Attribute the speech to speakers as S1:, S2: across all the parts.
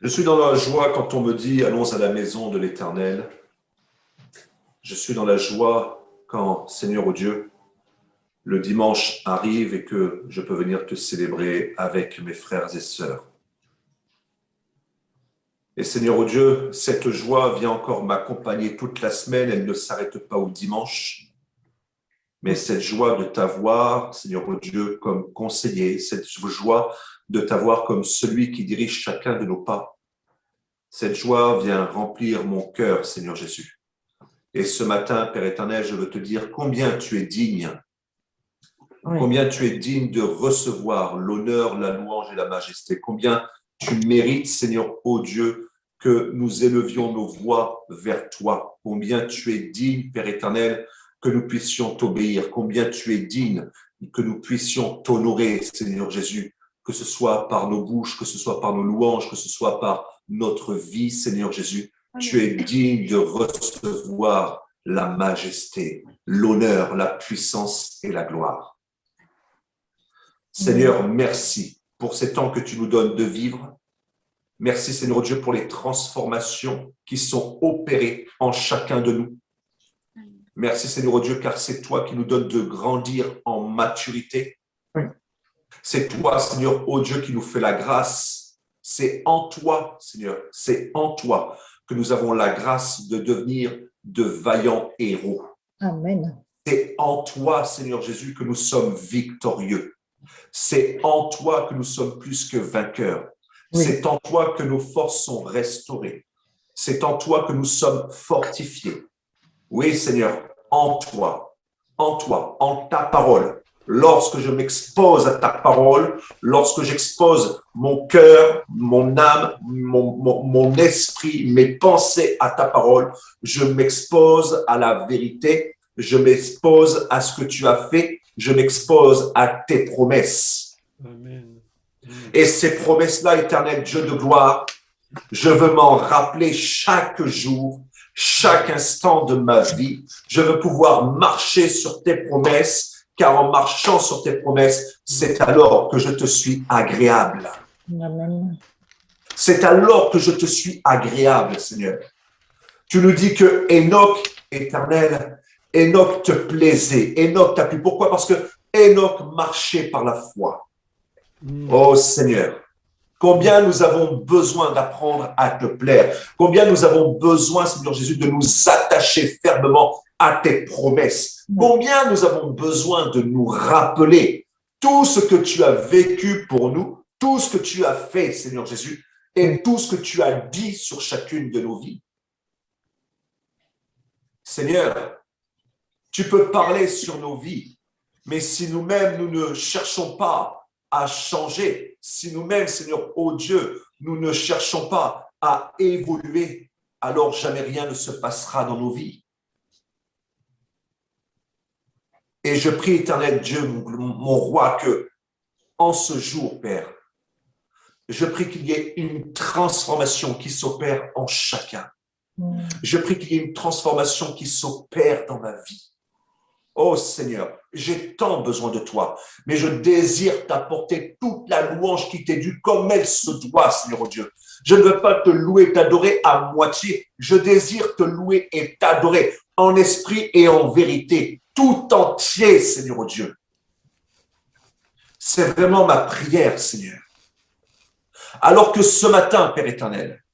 S1: Je suis dans la joie quand on me dit allons à la maison de l'Éternel. Je suis dans la joie quand, Seigneur, oh Dieu, le dimanche arrive et que je peux venir te célébrer avec mes frères et sœurs. Et Seigneur, oh Dieu, cette joie vient encore m'accompagner toute la semaine, elle ne s'arrête pas au dimanche. Mais cette joie de t'avoir, Seigneur, oh Dieu, comme conseiller, cette joie de t'avoir comme celui qui dirige chacun de nos pas, cette joie vient remplir mon cœur, Seigneur Jésus. Et ce matin, Père éternel, je veux te dire combien tu es digne, combien tu es digne de recevoir l'honneur, la louange et la majesté, combien tu mérites, Seigneur, ô Dieu, que nous élevions nos voix vers toi, combien tu es digne, Père éternel, que nous puissions t'obéir, combien tu es digne que nous puissions t'honorer, Seigneur Jésus, que ce soit par nos bouches, que ce soit par nos louanges, que ce soit par notre vie, Seigneur Jésus. Tu es digne de recevoir la majesté, l'honneur, la puissance et la gloire. Seigneur, merci pour ces temps que tu nous donnes de vivre. Merci, Seigneur Dieu, pour les transformations qui sont opérées en chacun de nous. Merci, Seigneur Dieu, car c'est toi qui nous donnes de grandir en maturité. C'est toi, Seigneur, ô Dieu, qui nous fait la grâce. C'est en toi, Seigneur, c'est en toi que nous avons la grâce de devenir de vaillants héros.
S2: Amen.
S1: C'est en toi, Seigneur Jésus, que nous sommes victorieux. C'est en toi que nous sommes plus que vainqueurs. Oui. C'est en toi que nos forces sont restaurées. C'est en toi que nous sommes fortifiés. Oui, Seigneur, en toi, en ta parole. Lorsque je m'expose à ta parole, lorsque j'expose mon cœur, mon âme, mon esprit, mes pensées à ta parole, je m'expose à la vérité, je m'expose à ce que tu as fait, je m'expose à tes promesses.
S3: Amen.
S1: Et ces promesses-là, éternel Dieu de gloire, je veux m'en rappeler chaque jour, chaque instant de ma vie. Je veux pouvoir marcher sur tes promesses, car en marchant sur tes promesses, c'est alors que je te suis agréable.
S2: Amen.
S1: C'est alors que je te suis agréable, Seigneur. Tu nous dis que Enoch, éternel, Enoch te plaisait, Enoch t'a plu. Pourquoi? Parce que Enoch marchait par la foi. Oh Seigneur, combien nous avons besoin d'apprendre à te plaire. Combien nous avons besoin, Seigneur Jésus, de nous attacher fermement à tes promesses. Combien nous avons besoin de nous rappeler tout ce que tu as vécu pour nous, tout ce que tu as fait, Seigneur Jésus, et tout ce que tu as dit sur chacune de nos vies. Seigneur, tu peux parler sur nos vies, mais si nous-mêmes, nous ne cherchons pas à changer, si nous-mêmes, Seigneur, ô Dieu, nous ne cherchons pas à évoluer, alors jamais rien ne se passera dans nos vies. Et je prie, éternel Dieu, mon roi, que en ce jour, Père, je prie qu'il y ait une transformation qui s'opère en chacun. Je prie qu'il y ait une transformation qui s'opère dans ma vie. Oh Seigneur, j'ai tant besoin de toi, mais je désire t'apporter toute la louange qui t'est due comme elle se doit, Seigneur oh Dieu. Je ne veux pas te louer, t'adorer à moitié. Je désire te louer et t'adorer en esprit et en vérité, tout entier, Seigneur oh Dieu. C'est vraiment ma prière, Seigneur. Alors que ce matin, Père éternel,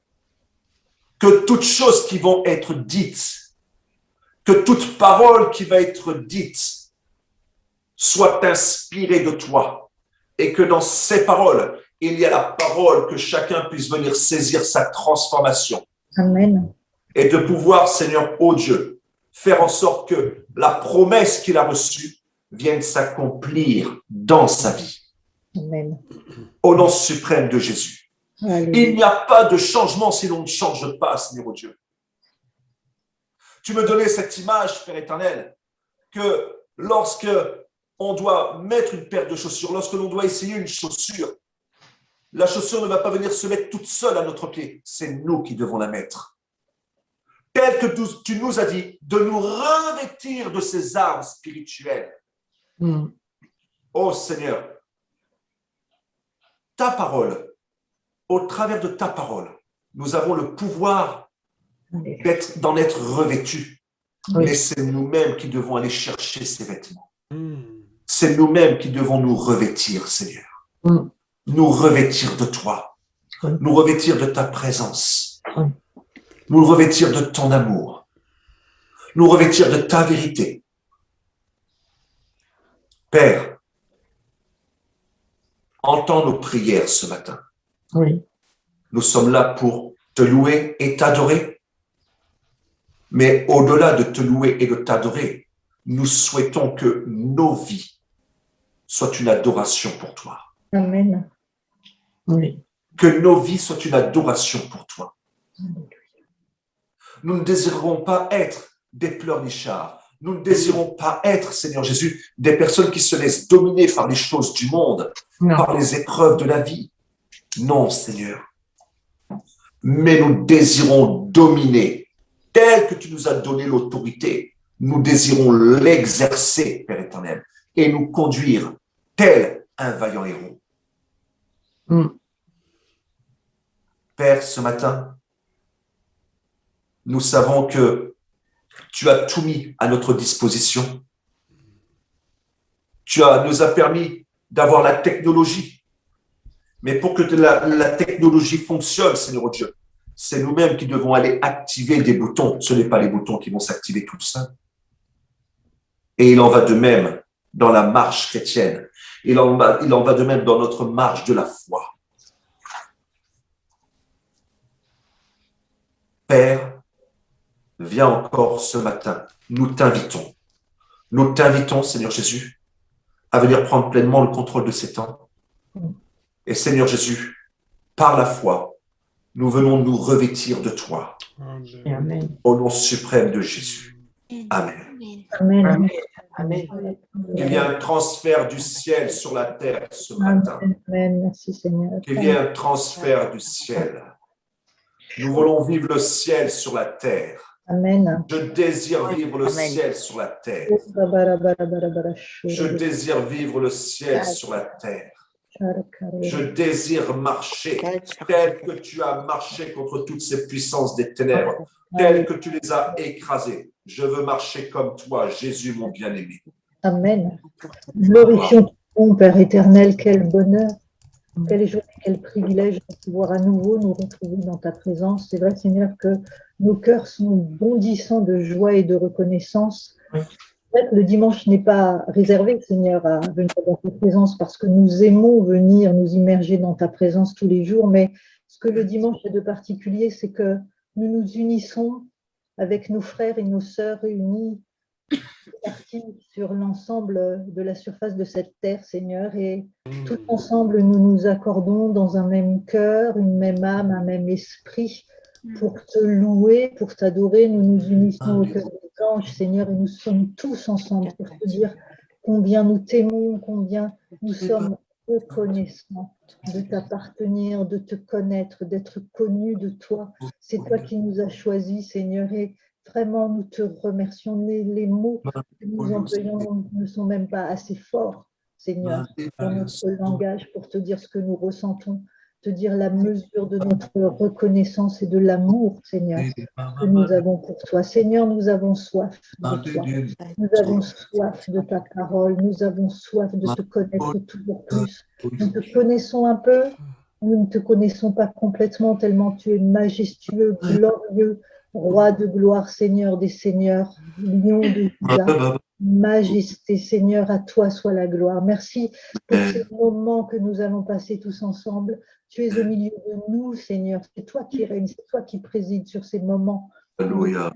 S1: que toutes choses qui vont être dites, que toute parole qui va être dite soit inspirée de toi et que dans ces paroles, il y a la parole que chacun puisse venir saisir sa transformation.
S2: Amen.
S1: Et de pouvoir, Seigneur, ô Dieu, faire en sorte que la promesse qu'il a reçue vienne s'accomplir dans sa vie.
S2: Amen.
S1: Au nom suprême de Jésus.
S2: Alléluia.
S1: Il n'y a pas de changement si l'on ne change pas, Seigneur, ô Dieu. Tu me donnais cette image, Père éternel, que lorsque on doit mettre une paire de chaussures, lorsque l'on doit essayer une chaussure, la chaussure ne va pas venir se mettre toute seule à notre pied. C'est nous qui devons la mettre. Tel que tu nous as dit, de nous revêtir de ces armes spirituelles. Oh Seigneur, ta parole, au travers de ta parole, nous avons le pouvoir
S2: Alléluia.
S1: d'en être revêtus.
S2: Oui.
S1: Mais c'est nous-mêmes qui devons aller chercher ces vêtements.
S3: Mm.
S1: C'est nous-mêmes qui devons nous revêtir, Seigneur.
S2: Mm.
S1: Nous revêtir de toi.
S2: Oui.
S1: Nous revêtir de ta présence.
S2: Oui.
S1: Nous revêtir de ton amour. Nous revêtir de ta vérité. Père, entends nos prières ce matin.
S2: Oui.
S1: Nous sommes là pour te louer et t'adorer. Mais au-delà de te louer et de t'adorer, nous souhaitons que nos vies soient une adoration pour toi.
S2: Amen. Oui.
S1: Que nos vies soient une adoration pour toi.
S2: Alléluia.
S1: Nous ne désirons pas être des pleurnichards. Nous ne désirons pas être, Seigneur Jésus, des personnes qui se laissent dominer par les choses du monde,
S2: Non.
S1: par les épreuves de la vie. Non, Seigneur. Mais nous désirons dominer. Tel que tu nous as donné l'autorité, nous désirons l'exercer, Père éternel, et nous conduire tel un vaillant héros.
S2: Mm.
S1: Père, ce matin, nous savons que tu as tout mis à notre disposition. Nous as permis d'avoir la technologie. Mais pour que la technologie fonctionne, Seigneur Dieu, c'est nous-mêmes qui devons aller activer des boutons. Ce n'est pas les boutons qui vont s'activer tout seuls. Et il en va de même dans la marche chrétienne. Il en va de même dans notre marche de la foi. Père, viens encore ce matin. Nous t'invitons. Nous t'invitons, Seigneur Jésus, à venir prendre pleinement le contrôle de ces temps. Et Seigneur Jésus, par la foi, nous venons nous revêtir de toi.
S2: Amen.
S1: Au nom suprême de Jésus. Amen.
S2: Amen.
S4: Amen.
S2: Amen.
S1: Qu'il y ait un transfert du ciel sur la terre ce matin.
S2: Amen. Merci Seigneur.
S1: Qu'il y ait un transfert du ciel. Nous voulons vivre le ciel sur la terre.
S2: Amen.
S1: Je désire vivre le
S4: Amen.
S1: ciel sur la terre. Je désire vivre le ciel sur la terre. Je désire marcher tel que tu as marché contre toutes ces puissances des ténèbres, tel que tu les as écrasées. Je veux marcher comme toi, Jésus, mon bien-aimé.
S2: Amen. Glorifions ton Père éternel, quel bonheur, quelle joie, quel privilège de pouvoir à nouveau nous retrouver dans ta présence. C'est vrai, Seigneur, que nos cœurs sont bondissants de joie et de reconnaissance.
S4: Oui.
S2: C'est vrai que le dimanche n'est pas réservé, Seigneur, à venir dans ta présence parce que nous aimons venir nous immerger dans ta présence tous les jours, mais ce que le dimanche a de particulier, c'est que nous nous unissons avec nos frères et nos sœurs réunis partis sur l'ensemble de la surface de cette terre, Seigneur, et tous ensemble, nous nous accordons dans un même cœur, une même âme, un même esprit pour te louer, pour t'adorer. Nous nous unissons au cœur des anges, Seigneur, et nous sommes tous ensemble pour te dire combien nous t'aimons, combien nous sommes reconnaissants de t'appartenir, de te connaître, d'être connus de toi. C'est toi qui nous as choisis, Seigneur, et vraiment, nous te remercions. Les mots que nous employons ne sont même pas assez forts, Seigneur, dans notre langage pour te dire ce que nous ressentons, te dire la mesure de notre reconnaissance et de l'amour, Seigneur, que nous avons pour toi. Seigneur, nous avons soif de toi. Nous avons soif de ta parole. Nous avons soif de te connaître toujours plus. Nous te connaissons un peu. Nous ne te connaissons pas complètement tellement tu es majestueux, glorieux, Roi de gloire, Seigneur des seigneurs, Lion de Juda, Majesté, Seigneur, à toi soit la gloire. Merci pour ces moments que nous allons passer tous ensemble. Tu es au milieu de nous, Seigneur. C'est toi qui règnes, c'est toi qui présides sur ces moments.
S1: Alléluia.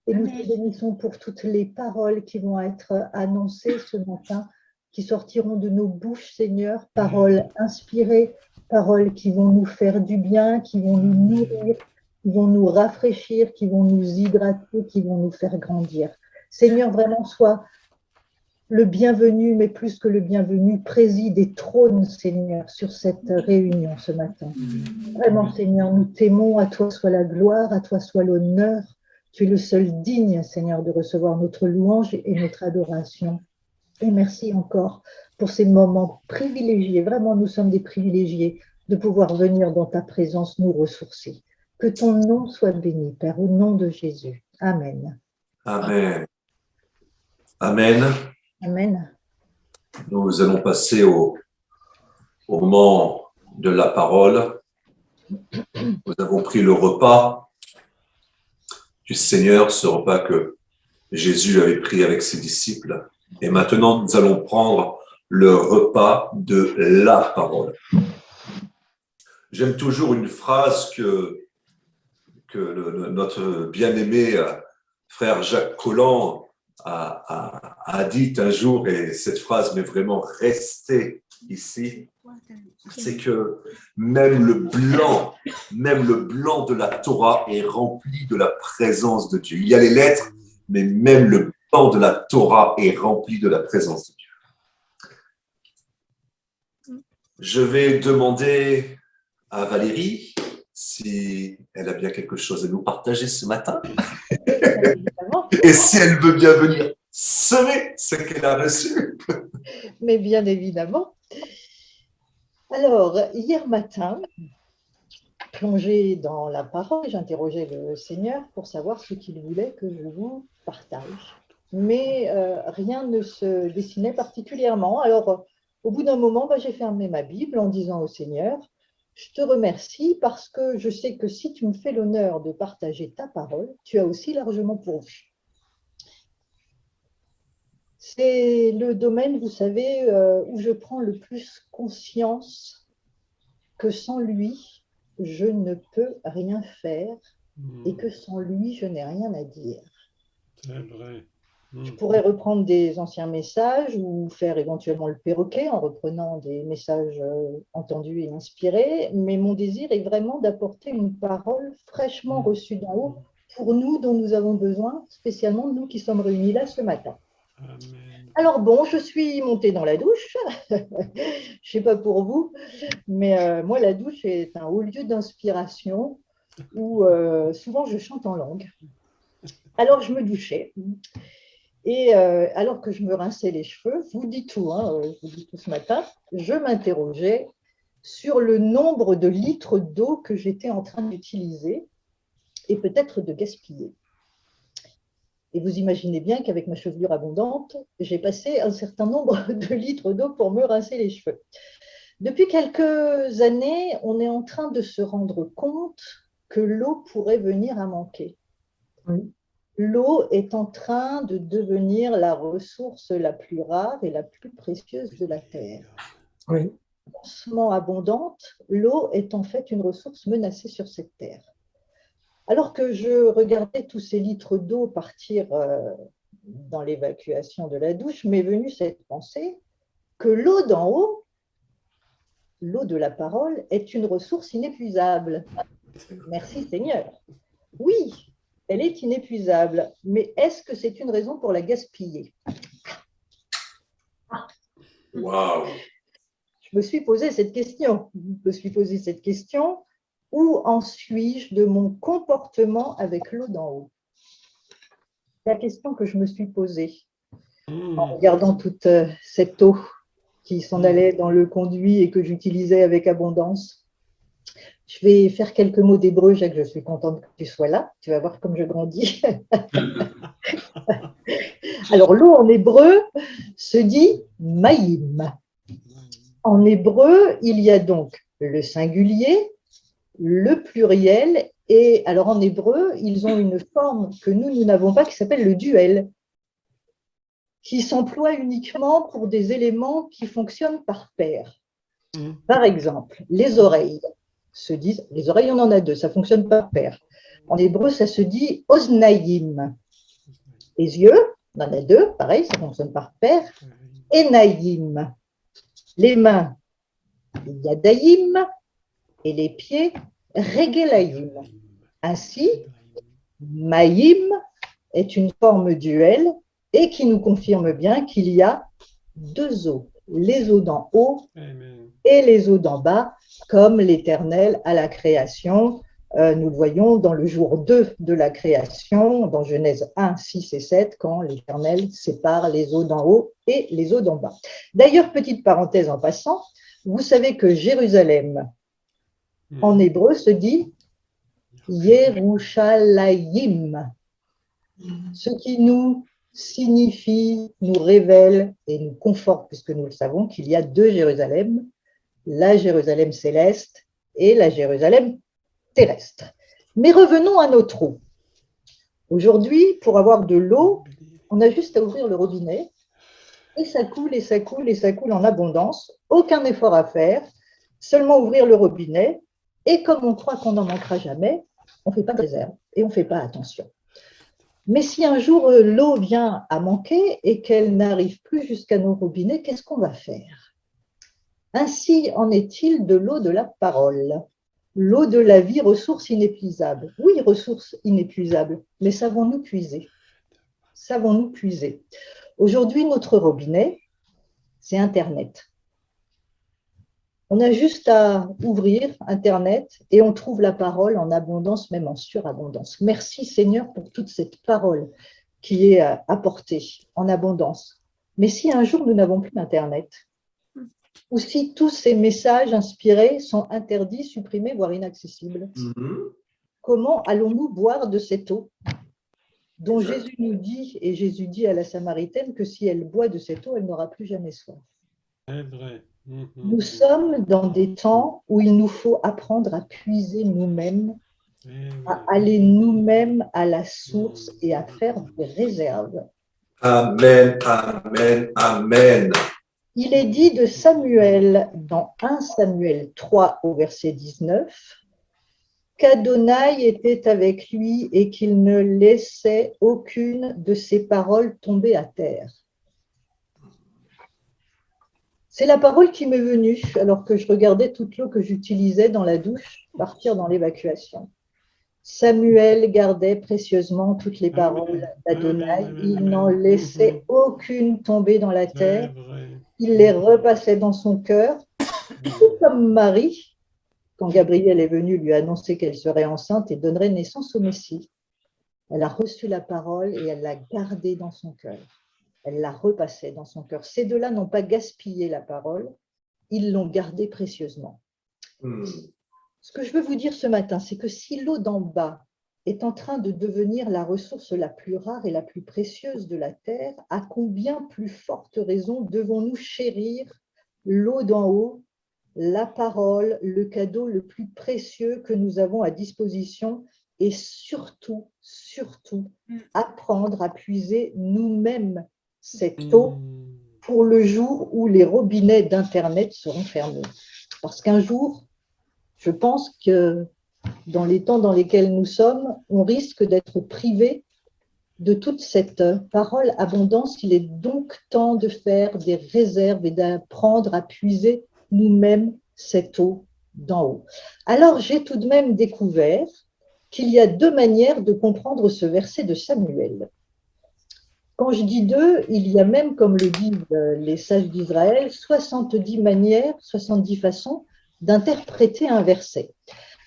S2: Et nous te bénissons pour toutes les paroles qui vont être annoncées ce matin, qui sortiront de nos bouches, Seigneur. Paroles inspirées, paroles qui vont nous faire du bien, qui vont nous nourrir, qui vont nous rafraîchir, qui vont nous hydrater, qui vont nous faire grandir. Seigneur, vraiment, sois le bienvenu, mais plus que le bienvenu, préside et trône, Seigneur, sur cette réunion ce matin. Vraiment, Seigneur, nous t'aimons, à toi soit la gloire, à toi soit l'honneur. Tu es le seul digne, Seigneur, de recevoir notre louange et notre adoration. Et merci encore pour ces moments privilégiés. Vraiment, nous sommes des privilégiés de pouvoir venir dans ta présence nous ressourcer. Que ton nom soit béni, Père, au nom de Jésus. Amen.
S1: Amen. Amen.
S2: Amen.
S1: Nous allons passer au moment de la parole. Nous avons pris le repas du Seigneur, ce repas que Jésus avait pris avec ses disciples. Et maintenant, nous allons prendre le repas de la parole. J'aime toujours une phrase que notre bien-aimé frère Jacques Colland a dite un jour, et cette phrase m'est vraiment restée ici, c'est que même le blanc de la Torah est rempli de la présence de Dieu. Il y a les lettres, mais même le blanc de la Torah est rempli de la présence de Dieu. Je vais demander à Valérie si elle a bien quelque chose à nous partager ce matin. Et si elle veut bien venir semer ce qu'elle a reçu.
S2: Mais bien évidemment. Alors, hier matin, plongée dans la parole, j'interrogeais le Seigneur pour savoir ce qu'il voulait que je vous partage. Mais rien ne se dessinait particulièrement. Alors, au bout d'un moment, j'ai fermé ma Bible en disant au Seigneur, je te remercie parce que je sais que si tu me fais l'honneur de partager ta parole, tu as aussi largement pourvu. C'est le domaine, vous savez, où je prends le plus conscience que sans lui, je ne peux rien faire et que sans lui, je n'ai rien à dire.
S3: C'est vrai.
S2: Je pourrais reprendre des anciens messages ou faire éventuellement le perroquet en reprenant des messages entendus et inspirés, mais mon désir est vraiment d'apporter une parole fraîchement reçue d'en haut pour nous dont nous avons besoin, spécialement nous qui sommes réunis là ce matin.
S3: Amen.
S2: Alors bon, je suis montée dans la douche, je ne sais pas pour vous, mais moi la douche est un haut lieu d'inspiration où souvent je chante en langue. Alors je me douchais. Et alors que je me rinçais les cheveux, je vous dis tout, je vous dis tout ce matin, je m'interrogeais sur le nombre de litres d'eau que j'étais en train d'utiliser et peut-être de gaspiller. Et vous imaginez bien qu'avec ma chevelure abondante, j'ai passé un certain nombre de litres d'eau pour me rincer les cheveux. Depuis quelques années, on est en train de se rendre compte que l'eau pourrait venir à manquer.
S3: Oui.
S2: L'eau est en train de devenir la ressource la plus rare et la plus précieuse de la Terre.
S3: Oui.
S2: Immensement abondante, l'eau est en fait une ressource menacée sur cette Terre. Alors que je regardais tous ces litres d'eau partir dans l'évacuation de la douche, m'est venue cette pensée que l'eau d'en haut, l'eau de la parole, est une ressource inépuisable. Merci Seigneur. Oui, elle est inépuisable, mais est-ce que c'est une raison pour la gaspiller?
S1: Waouh!
S2: Je me suis posé cette question. Où en suis-je de mon comportement avec l'eau d'en haut? C'est la question que je me suis posée en regardant toute cette eau qui s'en allait dans le conduit et que j'utilisais avec abondance. Je vais faire quelques mots d'hébreu, Jacques, je suis contente que tu sois là. Tu vas voir comme je grandis. Alors, l'eau en hébreu se dit maïm. En hébreu, il y a donc le singulier, le pluriel, et alors en hébreu, ils ont une forme que nous n'avons pas qui s'appelle le duel, qui s'emploie uniquement pour des éléments qui fonctionnent par paire. Par exemple, les oreilles se disent, les oreilles on en a deux, ça fonctionne par paire. En hébreu, ça se dit oznaïm. Les yeux, on en a deux, pareil, ça fonctionne par paire. Enaïm. Les mains, yadaïm, et les pieds, regelaïm. Ainsi, maïm est une forme duel et qui nous confirme bien qu'il y a deux eaux, les eaux d'en haut et les eaux d'en bas, comme l'Éternel à la création. Nous le voyons dans le jour 2 de la création, dans Genèse 1, 6 et 7, quand l'Éternel sépare les eaux d'en haut et les eaux d'en bas. D'ailleurs, petite parenthèse en passant, vous savez que Jérusalem, en hébreu, se dit Yerushalayim, ce qui nous signifie, nous révèle et nous conforte, puisque nous le savons, qu'il y a deux Jérusalem, la Jérusalem céleste et la Jérusalem terrestre. Mais revenons à notre eau. Aujourd'hui, pour avoir de l'eau, on a juste à ouvrir le robinet et ça coule et ça coule et ça coule en abondance. Aucun effort à faire, seulement ouvrir le robinet. Et comme on croit qu'on n'en manquera jamais, on ne fait pas de réserve et on ne fait pas attention. Mais si un jour l'eau vient à manquer et qu'elle n'arrive plus jusqu'à nos robinets, qu'est-ce qu'on va faire? Ainsi en est-il de l'eau de la parole. L'eau de la vie, ressource inépuisable. Oui, ressource inépuisable, mais savons-nous puiser? Savons-nous puiser? Aujourd'hui, notre robinet, c'est Internet. On a juste à ouvrir Internet et on trouve la parole en abondance, même en surabondance. Merci Seigneur pour toute cette parole qui est apportée en abondance. Mais si un jour nous n'avons plus Internet, ou si tous ces messages inspirés sont interdits, supprimés, voire inaccessibles, comment allons-nous boire de cette eau dont Jésus nous dit, et Jésus dit à la Samaritaine, que si elle boit de cette eau, elle n'aura plus jamais soif.
S3: C'est vrai.
S2: Nous sommes dans des temps où il nous faut apprendre à puiser nous-mêmes, à aller nous-mêmes à la source et à faire des réserves.
S1: Amen, amen, amen.
S2: Il est dit de Samuel dans 1 Samuel 3 au verset 19 qu'Adonai était avec lui et qu'il ne laissait aucune de ses paroles tomber à terre. C'est la parole qui m'est venue alors que je regardais toute l'eau que j'utilisais dans la douche partir dans l'évacuation. Samuel gardait précieusement toutes les paroles d'Adonai. Il n'en laissait aucune tomber dans la terre. Il les repassait dans son cœur, tout comme Marie, quand Gabriel est venu lui annoncer qu'elle serait enceinte et donnerait naissance au Messie. Elle a reçu la parole et elle l'a gardée dans son cœur. Elle la repassait dans son cœur. Ces deux-là n'ont pas gaspillé la parole, ils l'ont gardée précieusement. Ce que je veux vous dire ce matin, c'est que si l'eau d'en bas est en train de devenir la ressource la plus rare et la plus précieuse de la terre, à combien plus forte raison devons-nous chérir l'eau d'en haut, la parole, le cadeau le plus précieux que nous avons à disposition et surtout, apprendre à puiser nous-mêmes cette eau pour le jour où les robinets d'Internet seront fermés. Parce qu'un jour, je pense que dans les temps dans lesquels nous sommes, on risque d'être privé de toute cette parole abondance. Il est donc temps de faire des réserves et d'apprendre à puiser nous-mêmes cette eau d'en haut. Alors, j'ai tout de même découvert qu'il y a deux manières de comprendre ce verset de Samuel. Quand je dis deux, il y a même, comme le disent les sages d'Israël, 70 manières, 70 façons d'interpréter un verset.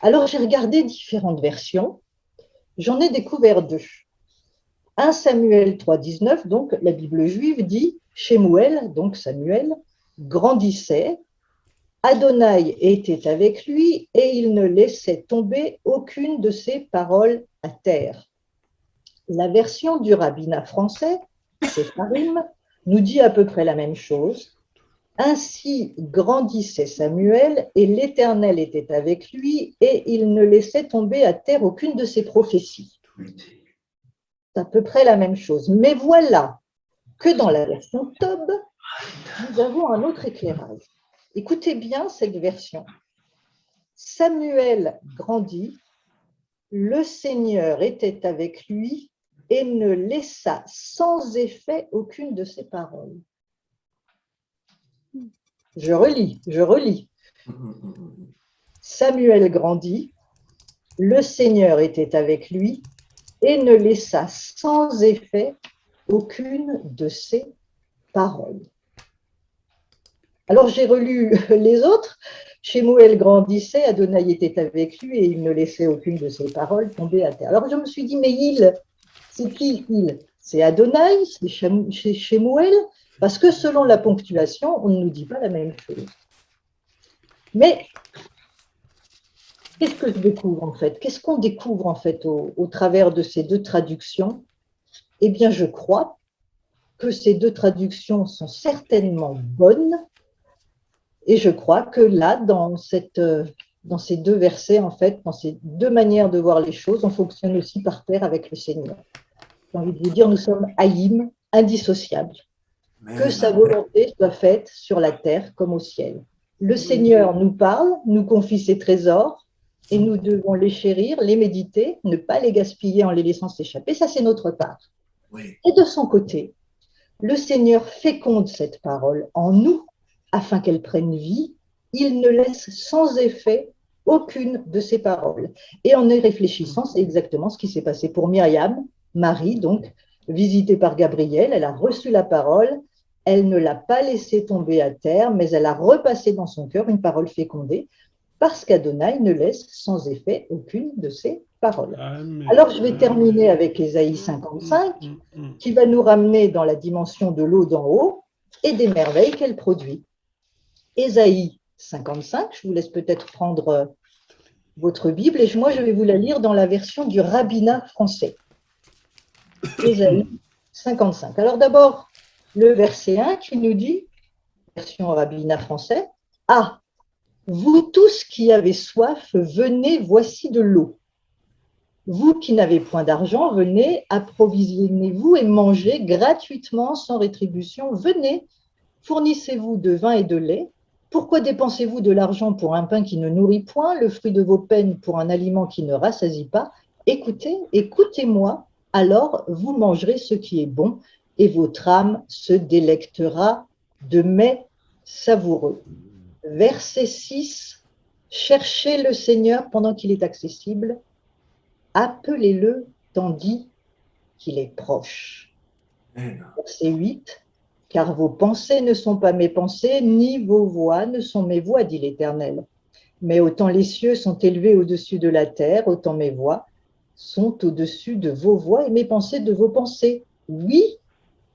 S2: Alors, j'ai regardé différentes versions. J'en ai découvert deux. 1 Samuel 3,19, donc la Bible juive dit « Shemuel », donc Samuel, grandissait, Adonai était avec lui et il ne laissait tomber aucune de ses paroles à terre. La version du rabbinat français, Sepharim, nous dit à peu près la même chose. Ainsi grandissait Samuel et l'Éternel était avec lui et il ne laissait tomber à terre aucune de ses prophéties. C'est à peu près la même chose. Mais voilà que dans la version Tob, nous avons un autre éclairage. Écoutez bien cette version. Samuel grandit, le Seigneur était avec lui et ne laissa sans effet aucune de ses paroles. Je relis. Samuel grandit, le Seigneur était avec lui et ne laissa sans effet aucune de ses paroles. Alors j'ai relu les autres. Shemuel grandissait, Adonai était avec lui et il ne laissait aucune de ses paroles tomber à terre. Alors je me suis dit, mais c'est qui il? C'est Adonai, c'est Shemuel, parce que selon la ponctuation, on ne nous dit pas la même chose. Mais qu'est-ce que je découvre en fait? Qu'est-ce qu'on découvre en fait au travers de ces deux traductions? Eh bien, je crois que ces deux traductions sont certainement bonnes et je crois que là, dans ces deux versets, en fait, dans ces deux manières de voir les choses, on fonctionne aussi par pair avec le Seigneur. J'ai envie de vous dire, nous sommes haïm, indissociables. Que sa volonté soit faite sur la terre comme au ciel. Le Seigneur nous parle, nous confie ses trésors et nous devons les chérir, les méditer, ne pas les gaspiller en les laissant s'échapper. Ça, c'est notre part.
S1: Oui.
S2: Et de son côté, le Seigneur féconde cette parole en nous afin qu'elle prenne vie. Il ne laisse sans effet aucune de ses paroles. Et en y réfléchissant, c'est exactement ce qui s'est passé pour Myriam, Marie, donc, visitée par Gabriel. Elle a reçu la parole. Elle ne l'a pas laissée tomber à terre, mais elle a repassé dans son cœur une parole fécondée, parce qu'Adonai ne laisse sans effet aucune de ses paroles.
S3: Amen.
S2: Alors, je vais terminer avec Ésaïe 55, qui va nous ramener dans la dimension de l'eau d'en haut et des merveilles qu'elle produit. Ésaïe 55, je vous laisse peut-être prendre votre Bible, et moi, je vais vous la lire dans la version du rabbinat français. Ésaïe 55. Alors d'abord, le verset 1 qui nous dit, version rabbinat français, « Ah, vous tous qui avez soif, venez, voici de l'eau. Vous qui n'avez point d'argent, venez, approvisionnez-vous et mangez gratuitement, sans rétribution. Venez, fournissez-vous de vin et de lait. Pourquoi dépensez-vous de l'argent pour un pain qui ne nourrit point, le fruit de vos peines pour un aliment qui ne rassasie pas? Écoutez, écoutez-moi, alors vous mangerez ce qui est bon et votre âme se délectera de mets savoureux. » Verset 6, « Cherchez le Seigneur pendant qu'il est accessible, appelez-le tandis qu'il est proche. » Verset 8, « Car vos pensées ne sont pas mes pensées, ni vos voix ne sont mes voix, dit l'Éternel. Mais autant les cieux sont élevés au-dessus de la terre, autant mes voix sont au-dessus de vos voix et mes pensées de vos pensées. Oui,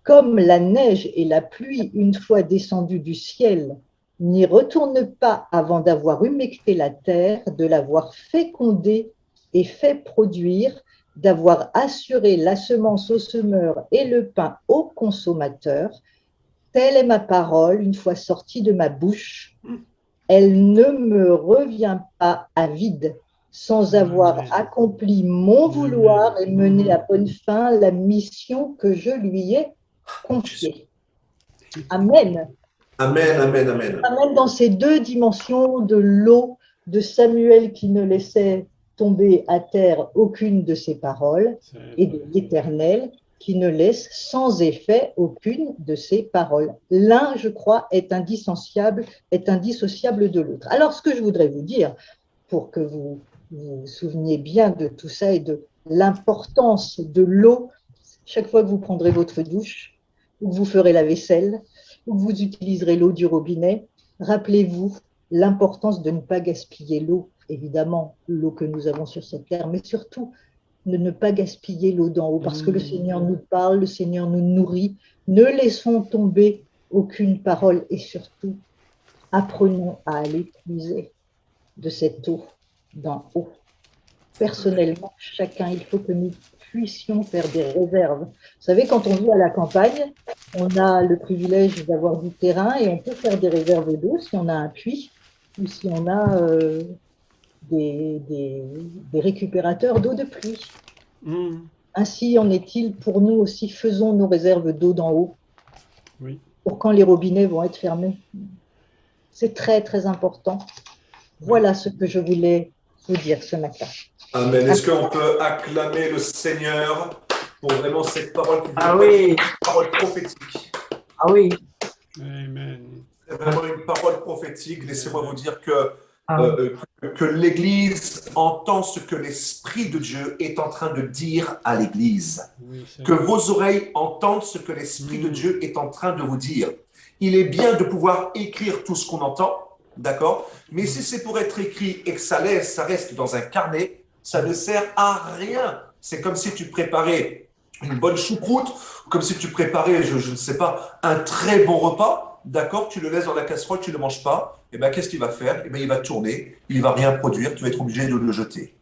S2: comme la neige et la pluie, une fois descendues du ciel, n'y retournent pas avant d'avoir humecté la terre, de l'avoir fécondée et fait produire, d'avoir assuré la semence au semeur et le pain au consommateur, telle est ma parole, une fois sortie de ma bouche. Elle ne me revient pas à vide, sans avoir accompli mon vouloir et mené à bonne fin la mission que je lui ai confiée. Amen.
S1: Amen, amen, amen.
S2: Amen dans ces deux dimensions de l'eau, de Samuel qui ne laissait tomber à terre aucune de ses paroles, et de l'Éternel qui ne laisse sans effet aucune de ses paroles. L'un, je crois, est indissociable de l'autre. Alors, ce que je voudrais vous dire, pour que vous vous souveniez bien de tout ça et de l'importance de l'eau, chaque fois que vous prendrez votre douche, ou que vous ferez la vaisselle, ou que vous utiliserez l'eau du robinet, rappelez-vous l'importance de ne pas gaspiller l'eau, évidemment, l'eau que nous avons sur cette terre, mais surtout de ne pas gaspiller l'eau d'en haut, parce que le Seigneur nous parle, le Seigneur nous nourrit. Ne laissons tomber aucune parole et surtout, apprenons à aller puiser de cette eau d'en haut. Personnellement, chacun, il faut que nous puissions faire des réserves. Vous savez, quand on vit à la campagne, on a le privilège d'avoir du terrain et on peut faire des réserves d'eau si on a un puits ou si on a des récupérateurs d'eau de pluie. Ainsi en est-il pour nous aussi, faisons nos réserves d'eau d'en haut pour quand les robinets vont être fermés. C'est très, très important. Voilà ce que je voulais vous dire ce matin.
S1: Amen. Est-ce qu'on peut acclamer le Seigneur pour vraiment cette parole qui
S4: oui.
S1: une parole prophétique?
S4: Ah oui.
S3: Amen.
S1: C'est vraiment une parole prophétique. Laissez-moi vous dire que l'Église entend ce que l'Esprit de Dieu est en train de dire à l'Église.
S3: Oui,
S1: Que vos oreilles entendent ce que l'Esprit de Dieu est en train de vous dire. Il est bien de pouvoir écrire tout ce qu'on entend, d'accord? Mais si c'est pour être écrit et que ça reste dans un carnet, ça ne sert à rien. C'est comme si tu préparais une bonne choucroute, comme si tu préparais, je ne sais pas, un très bon repas, d'accord? Tu le laisses dans la casserole, tu ne le manges pas. eh ben, qu'est-ce qu'il va faire? Eh ben, il va tourner, il va rien produire, tu vas être obligé de le jeter.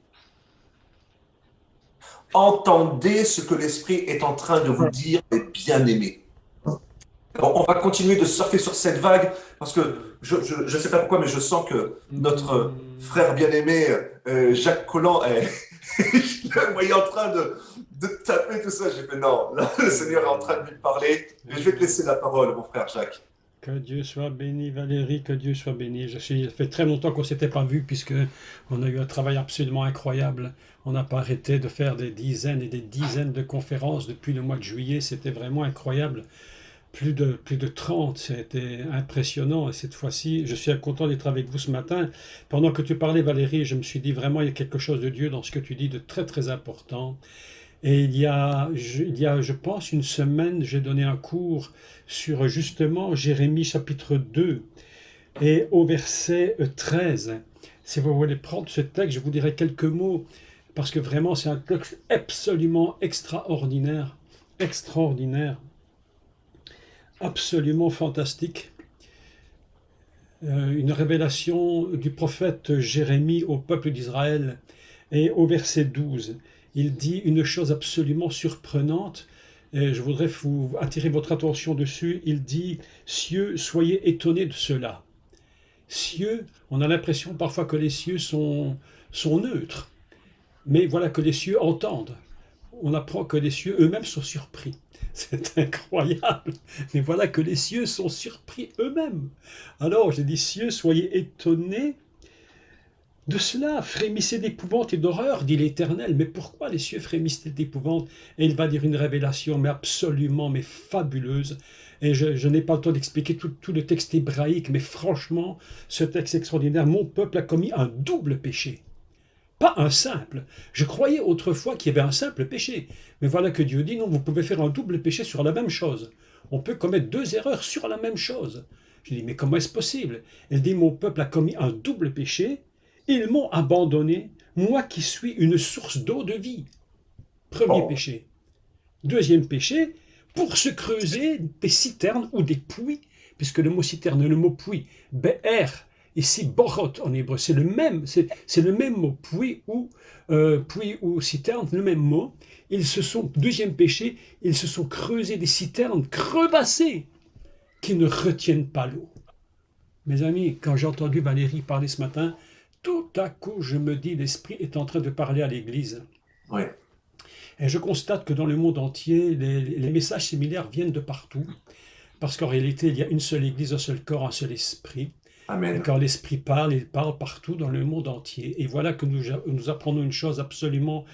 S1: Entendez ce que l'Esprit est en train de vous dire, mes bien-aimés. Alors, on va continuer de surfer sur cette vague parce que je ne sais pas pourquoi, mais je sens que notre frère bien-aimé Jacques Collant je le voyais en train de taper tout ça. J'ai fait non, là, le Seigneur est en train de lui parler. Et je vais te laisser la parole, mon frère Jacques.
S3: Que Dieu soit béni, Valérie, que Dieu soit béni. Ça fait très longtemps qu'on ne s'était pas vu puisque on a eu un travail absolument incroyable. On n'a pas arrêté de faire des dizaines et des dizaines de conférences depuis le mois de juillet. C'était vraiment incroyable. Plus de 30, c'était impressionnant. Et cette fois-ci, je suis content d'être avec vous ce matin. Pendant que tu parlais, Valérie, je me suis dit vraiment, il y a quelque chose de Dieu dans ce que tu dis de très, très important. Et il y a, je pense, une semaine, j'ai donné un cours sur justement Jérémie chapitre 2 et au verset 13. Si vous voulez prendre ce texte, je vous dirai quelques mots parce que vraiment, c'est un texte absolument extraordinaire, extraordinaire. Absolument fantastique. Une révélation du prophète Jérémie au peuple d'Israël. Et au verset 12, il dit une chose absolument surprenante. Et je voudrais vous attirer votre attention dessus. Il dit « Cieux, soyez étonnés de cela ». Cieux, on a l'impression parfois que les cieux sont neutres. Mais voilà que les cieux entendent. On apprend que les cieux eux-mêmes sont surpris. C'est incroyable. Mais voilà que les cieux sont surpris eux-mêmes. Alors, j'ai dit, cieux, soyez étonnés de cela. Frémissez d'épouvante et d'horreur, dit l'Éternel. Mais pourquoi les cieux frémissent d'épouvante? Et il va dire une révélation, mais absolument, mais fabuleuse. Et je n'ai pas le temps d'expliquer tout le texte hébraïque, mais franchement, ce texte extraordinaire, mon peuple a commis un double péché. Pas un simple. Je croyais autrefois qu'il y avait un simple péché. Mais voilà que Dieu dit, non, vous pouvez faire un double péché sur la même chose. On peut commettre deux erreurs sur la même chose. Je dis, mais comment est-ce possible? Elle dit, mon peuple a commis un double péché. Ils m'ont abandonné, moi qui suis une source d'eau de vie. Premier péché. Deuxième péché, pour se creuser des citernes ou des puits, puisque le mot citerne et le mot puits, be'er, ici, borot en hébreu, c'est le même mot, puits ou citerne, le même mot. Deuxième péché, ils se sont creusés des citernes crevassées qui ne retiennent pas l'eau. Mes amis, quand j'ai entendu Valérie parler ce matin, tout à coup, je me dis, l'Esprit est en train de parler à l'Église.
S1: Oui.
S3: Et je constate que dans le monde entier, les messages similaires viennent de partout, parce qu'en réalité, il y a une seule Église, un seul corps, un seul esprit.
S1: Amen.
S3: Et quand l'Esprit parle, il parle partout dans le monde entier. Et voilà que nous apprenons une chose absolument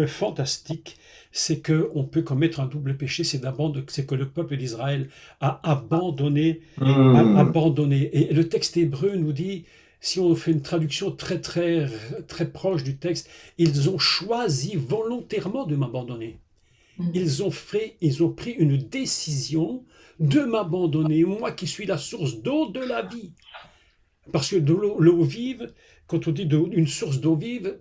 S3: fantastique, c'est qu'on peut commettre un double péché, c'est que le peuple d'Israël a abandonné. Et le texte hébreu nous dit, si on fait une traduction très, très, très proche du texte, ils ont choisi volontairement de m'abandonner. Ils ont pris une décision de m'abandonner, moi qui suis la source d'eau de la vie. Parce que de l'eau vive, quand on dit une source d'eau vive,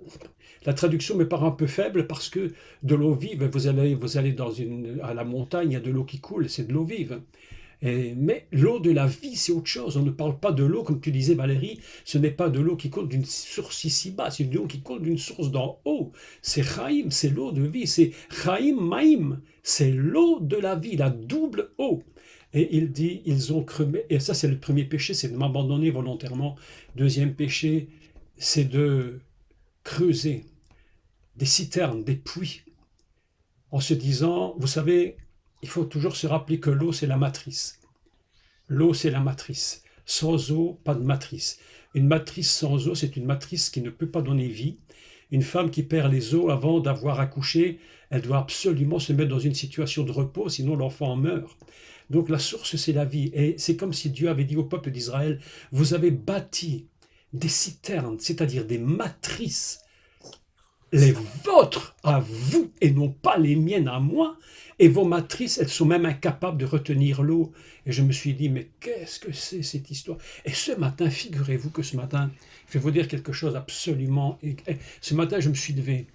S3: la traduction me paraît un peu faible parce que de l'eau vive, vous allez à la montagne, il y a de l'eau qui coule, c'est de l'eau vive. Mais l'eau de la vie, c'est autre chose. On ne parle pas de l'eau, comme tu disais Valérie, ce n'est pas de l'eau qui coule d'une source ici-bas, c'est de l'eau qui coule d'une source d'en haut. C'est Chaim, c'est l'eau de vie, c'est Chaim Maïm, c'est l'eau de la vie, la double eau. Et il dit, ils ont crevé, et ça c'est le premier péché, c'est de m'abandonner volontairement. Deuxième péché, c'est de creuser des citernes, des puits, en se disant, vous savez, il faut toujours se rappeler que l'eau c'est la matrice. L'eau c'est la matrice. Sans eau, pas de matrice. Une matrice sans eau, c'est une matrice qui ne peut pas donner vie. Une femme qui perd les os avant d'avoir accouché, elle doit absolument se mettre dans une situation de repos, sinon l'enfant meurt. Donc la source, c'est la vie. Et c'est comme si Dieu avait dit au peuple d'Israël, vous avez bâti des citernes, c'est-à-dire des matrices, les vôtres à vous et non pas les miennes à moi. Et vos matrices, elles sont même incapables de retenir l'eau. Et je me suis dit, mais qu'est-ce que c'est cette histoire? Et ce matin, figurez-vous que ce matin, je vais vous dire quelque chose absolument... Ce matin, je me suis levé.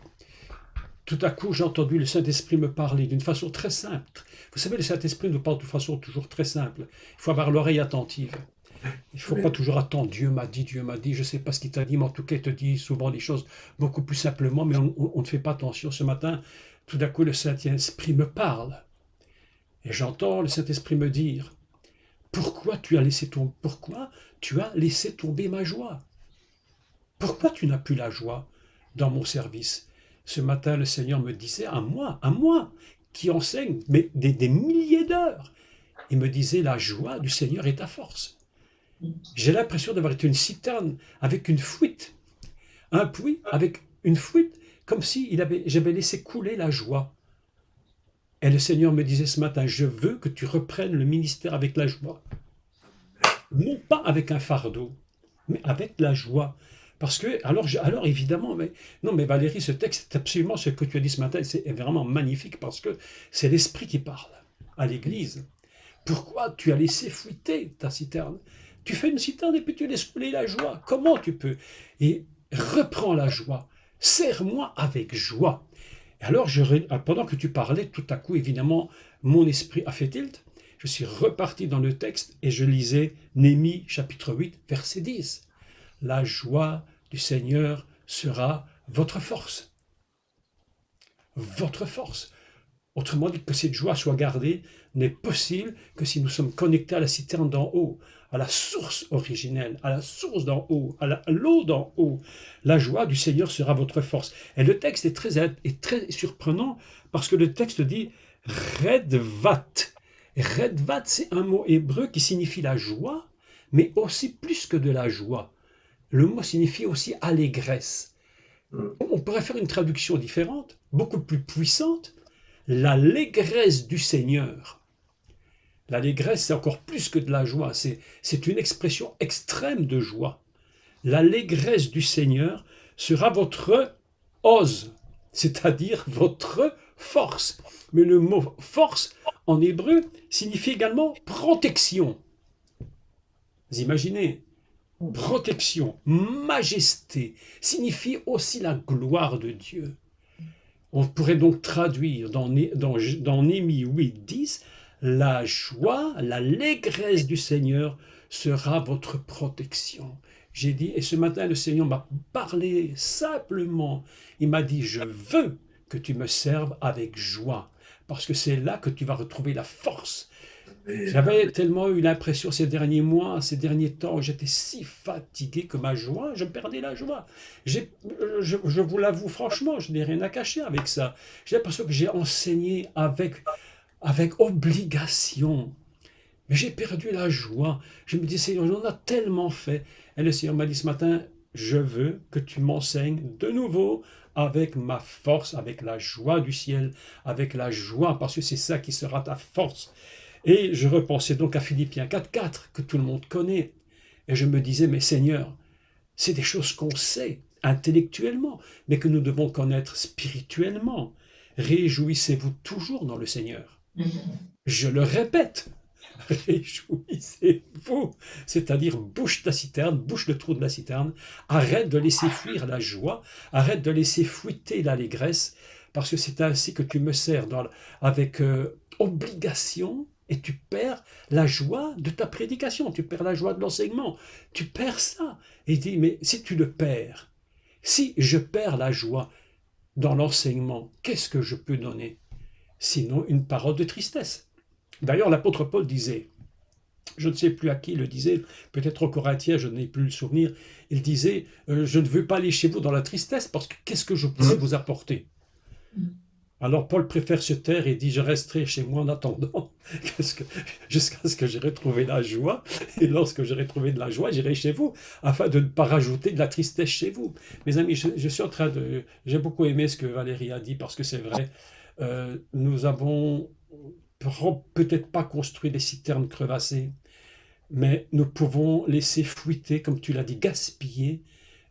S3: Tout à coup, j'ai entendu le Saint-Esprit me parler d'une façon très simple. Vous savez, le Saint-Esprit nous parle de façon toujours très simple. Il faut avoir l'oreille attentive. Il ne faut pas toujours attendre. Dieu m'a dit, je ne sais pas ce qu'il t'a dit, mais en tout cas, il te dit souvent des choses beaucoup plus simplement, mais on ne fait pas attention. Ce matin, tout d'un coup, le Saint-Esprit me parle. Et j'entends le Saint-Esprit me dire, pourquoi tu as laissé tomber ma joie? Pourquoi tu n'as plus la joie dans mon service? Ce matin, le Seigneur me disait, à moi, qui enseigne mais des milliers d'heures, il me disait, la joie du Seigneur est ta force. J'ai l'impression d'avoir été une citerne avec une fuite, un puits avec une fuite, comme si j'avais laissé couler la joie. Et le Seigneur me disait ce matin, je veux que tu reprennes le ministère avec la joie. Non pas avec un fardeau, mais avec la joie. Parce que, alors évidemment, mais Valérie, ce texte, c'est absolument ce que tu as dit ce matin, c'est vraiment magnifique parce que c'est l'Esprit qui parle à l'Église. Pourquoi tu as laissé fuiter ta citerne? Tu fais une citerne et puis tu laisses couler la joie. Comment tu peux? Et reprends la joie. Serre-moi avec joie. Et alors, pendant que tu parlais, tout à coup, évidemment, mon esprit a fait tilt. Je suis reparti dans le texte et je lisais Néhémie chapitre 8, verset 10. La joie du Seigneur sera votre force. Votre force. Autrement dit, que cette joie soit gardée n'est possible que si nous sommes connectés à la citerne d'en haut, à la source originelle, à la source d'en haut, à l'eau d'en haut. La joie du Seigneur sera votre force. Et le texte est très surprenant parce que le texte dit Redvat. Redvat, c'est un mot hébreu qui signifie la joie, mais aussi plus que de la joie. Le mot signifie aussi allégresse. On pourrait faire une traduction différente, beaucoup plus puissante. L'allégresse du Seigneur. L'allégresse, c'est encore plus que de la joie, c'est une expression extrême de joie. L'allégresse du Seigneur sera votre ose, c'est-à-dire votre force. Mais le mot force, en hébreu, signifie également protection. Vous imaginez, protection, majesté, signifie aussi la gloire de Dieu. On pourrait donc traduire dans Néhémie 8, 10, la joie, l'allégresse du Seigneur sera votre protection. J'ai dit, et ce matin, le Seigneur m'a parlé simplement. Il m'a dit, je veux que tu me serves avec joie, parce que c'est là que tu vas retrouver la force. J'avais tellement eu l'impression ces derniers mois, ces derniers temps, j'étais si fatigué que ma joie, je perdais la joie. Je vous l'avoue franchement, je n'ai rien à cacher avec ça. J'ai l'impression que j'ai enseigné avec obligation. Mais j'ai perdu la joie. Je me dis, Seigneur, j'en ai tellement fait. Et le Seigneur m'a dit ce matin, je veux que tu m'enseignes de nouveau avec ma force, avec la joie du ciel, avec la joie, parce que c'est ça qui sera ta force. Et je repensais donc à Philippiens 4.4, que tout le monde connaît. Et je me disais, mais Seigneur, c'est des choses qu'on sait intellectuellement, mais que nous devons connaître spirituellement. Réjouissez-vous toujours dans le Seigneur. Je le répète, réjouissez-vous. C'est-à-dire, bouche ta citerne, bouche le trou de la citerne, arrête de laisser fuir la joie, arrête de laisser fuiter l'allégresse, parce que c'est ainsi que tu me sers avec obligation, et tu perds la joie de ta prédication, tu perds la joie de l'enseignement, tu perds ça. Et il dit, mais si tu le perds, si je perds la joie dans l'enseignement, qu'est-ce que je peux donner? Sinon une parole de tristesse. D'ailleurs, l'apôtre Paul disait, je ne sais plus à qui il le disait, peut-être aux Corinthiens, je n'ai plus le souvenir, il disait, je ne veux pas aller chez vous dans la tristesse, parce que qu'est-ce que je pourrais vous apporter? Alors Paul préfère se taire et dit, je resterai chez moi en attendant, jusqu'à ce que j'ai retrouvé la joie, et lorsque j'aurai trouvé de la joie, j'irai chez vous, afin de ne pas rajouter de la tristesse chez vous. Mes amis, je suis en train de... J'ai beaucoup aimé ce que Valérie a dit, parce que c'est vrai, nous avons peut-être pas construit des citernes crevassées, mais nous pouvons laisser fuiter, comme tu l'as dit, gaspiller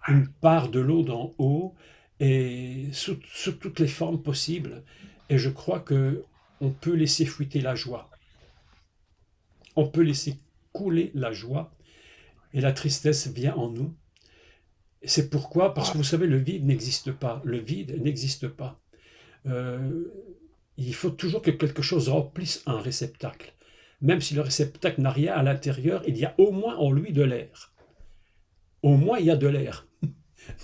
S3: une part de l'eau d'en haut, et sous toutes les formes possibles. Et je crois qu'on peut laisser fuiter la joie. On peut laisser couler la joie, et la tristesse vient en nous. C'est pourquoi, parce que vous savez, le vide n'existe pas. Le vide n'existe pas. Il faut toujours que quelque chose remplisse un réceptacle. même si le réceptacle n'a rien à l'intérieur, il y a au moins en lui de l'air. Au moins, il y a de l'air.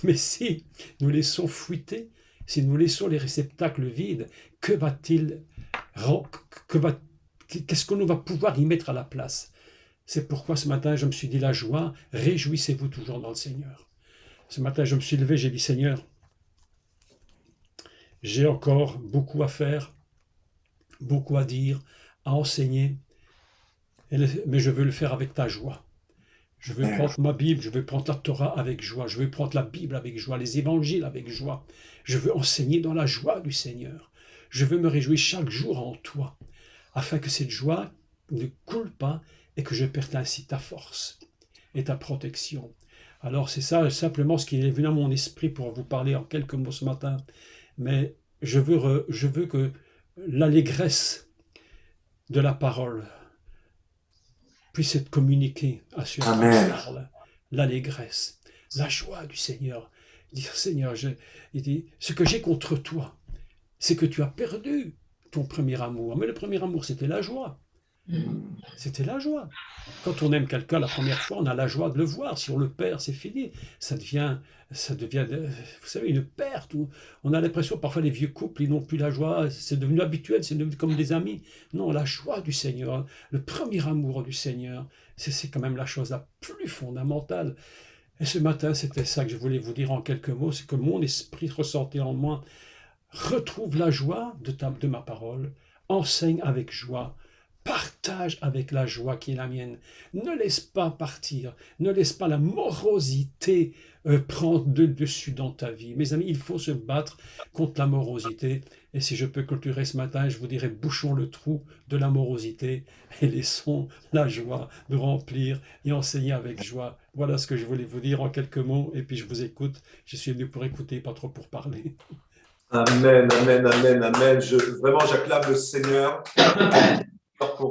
S3: Mais si nous laissons fuiter, si nous laissons les réceptacles vides, que va-t-il, qu'est-ce qu'on va pouvoir y mettre à la place? C'est pourquoi ce matin, je me suis dit la joie, réjouissez-vous toujours dans le Seigneur. Ce matin, je me suis levé, j'ai dit Seigneur, j'ai encore beaucoup à faire, beaucoup à dire, à enseigner, mais je veux le faire avec ta joie. Je veux prendre ma Bible, je veux prendre la Torah avec joie, je veux prendre la Bible avec joie, les évangiles avec joie. Je veux enseigner dans la joie du Seigneur. Je veux me réjouir chaque jour en toi, afin que cette joie ne coule pas et que je perde ainsi ta force et ta protection. Alors c'est ça simplement ce qui est venu à mon esprit pour vous parler en quelques mots ce matin. Mais je veux que l'allégresse de la parole puisse être communiquée à ceux qui parlent. L'allégresse, la joie du Seigneur. Dire Seigneur, il dit, ce que j'ai contre toi, c'est que tu as perdu ton premier amour. Mais le premier amour, c'était la joie. C'était la joie. Quand on aime quelqu'un la première fois, on a la joie de le voir. Si on le perd, c'est fini. Ça devient, vous savez, une perte. On a l'impression, parfois, les vieux couples, ils n'ont plus la joie. C'est devenu habituel, c'est devenu comme des amis. Non, la joie du Seigneur, le premier amour du Seigneur, c'est quand même la chose la plus fondamentale. Et ce matin, c'était ça que je voulais vous dire en quelques mots, c'est que mon esprit ressentait en moi, retrouve la joie de ma parole, enseigne avec joie, partage avec la joie qui est la mienne. Ne laisse pas partir, ne laisse pas la morosité prendre le dessus dans ta vie. Mes amis, il faut se battre contre la morosité. Et si je peux clôturer ce matin, je vous dirais, bouchons le trou de la morosité et laissons la joie nous remplir et enseigner avec joie. Voilà ce que je voulais vous dire en quelques mots. Et puis je vous écoute. Je suis venu pour écouter, pas trop pour parler.
S1: Amen, amen, amen, amen. Vraiment, j'acclame le Seigneur pour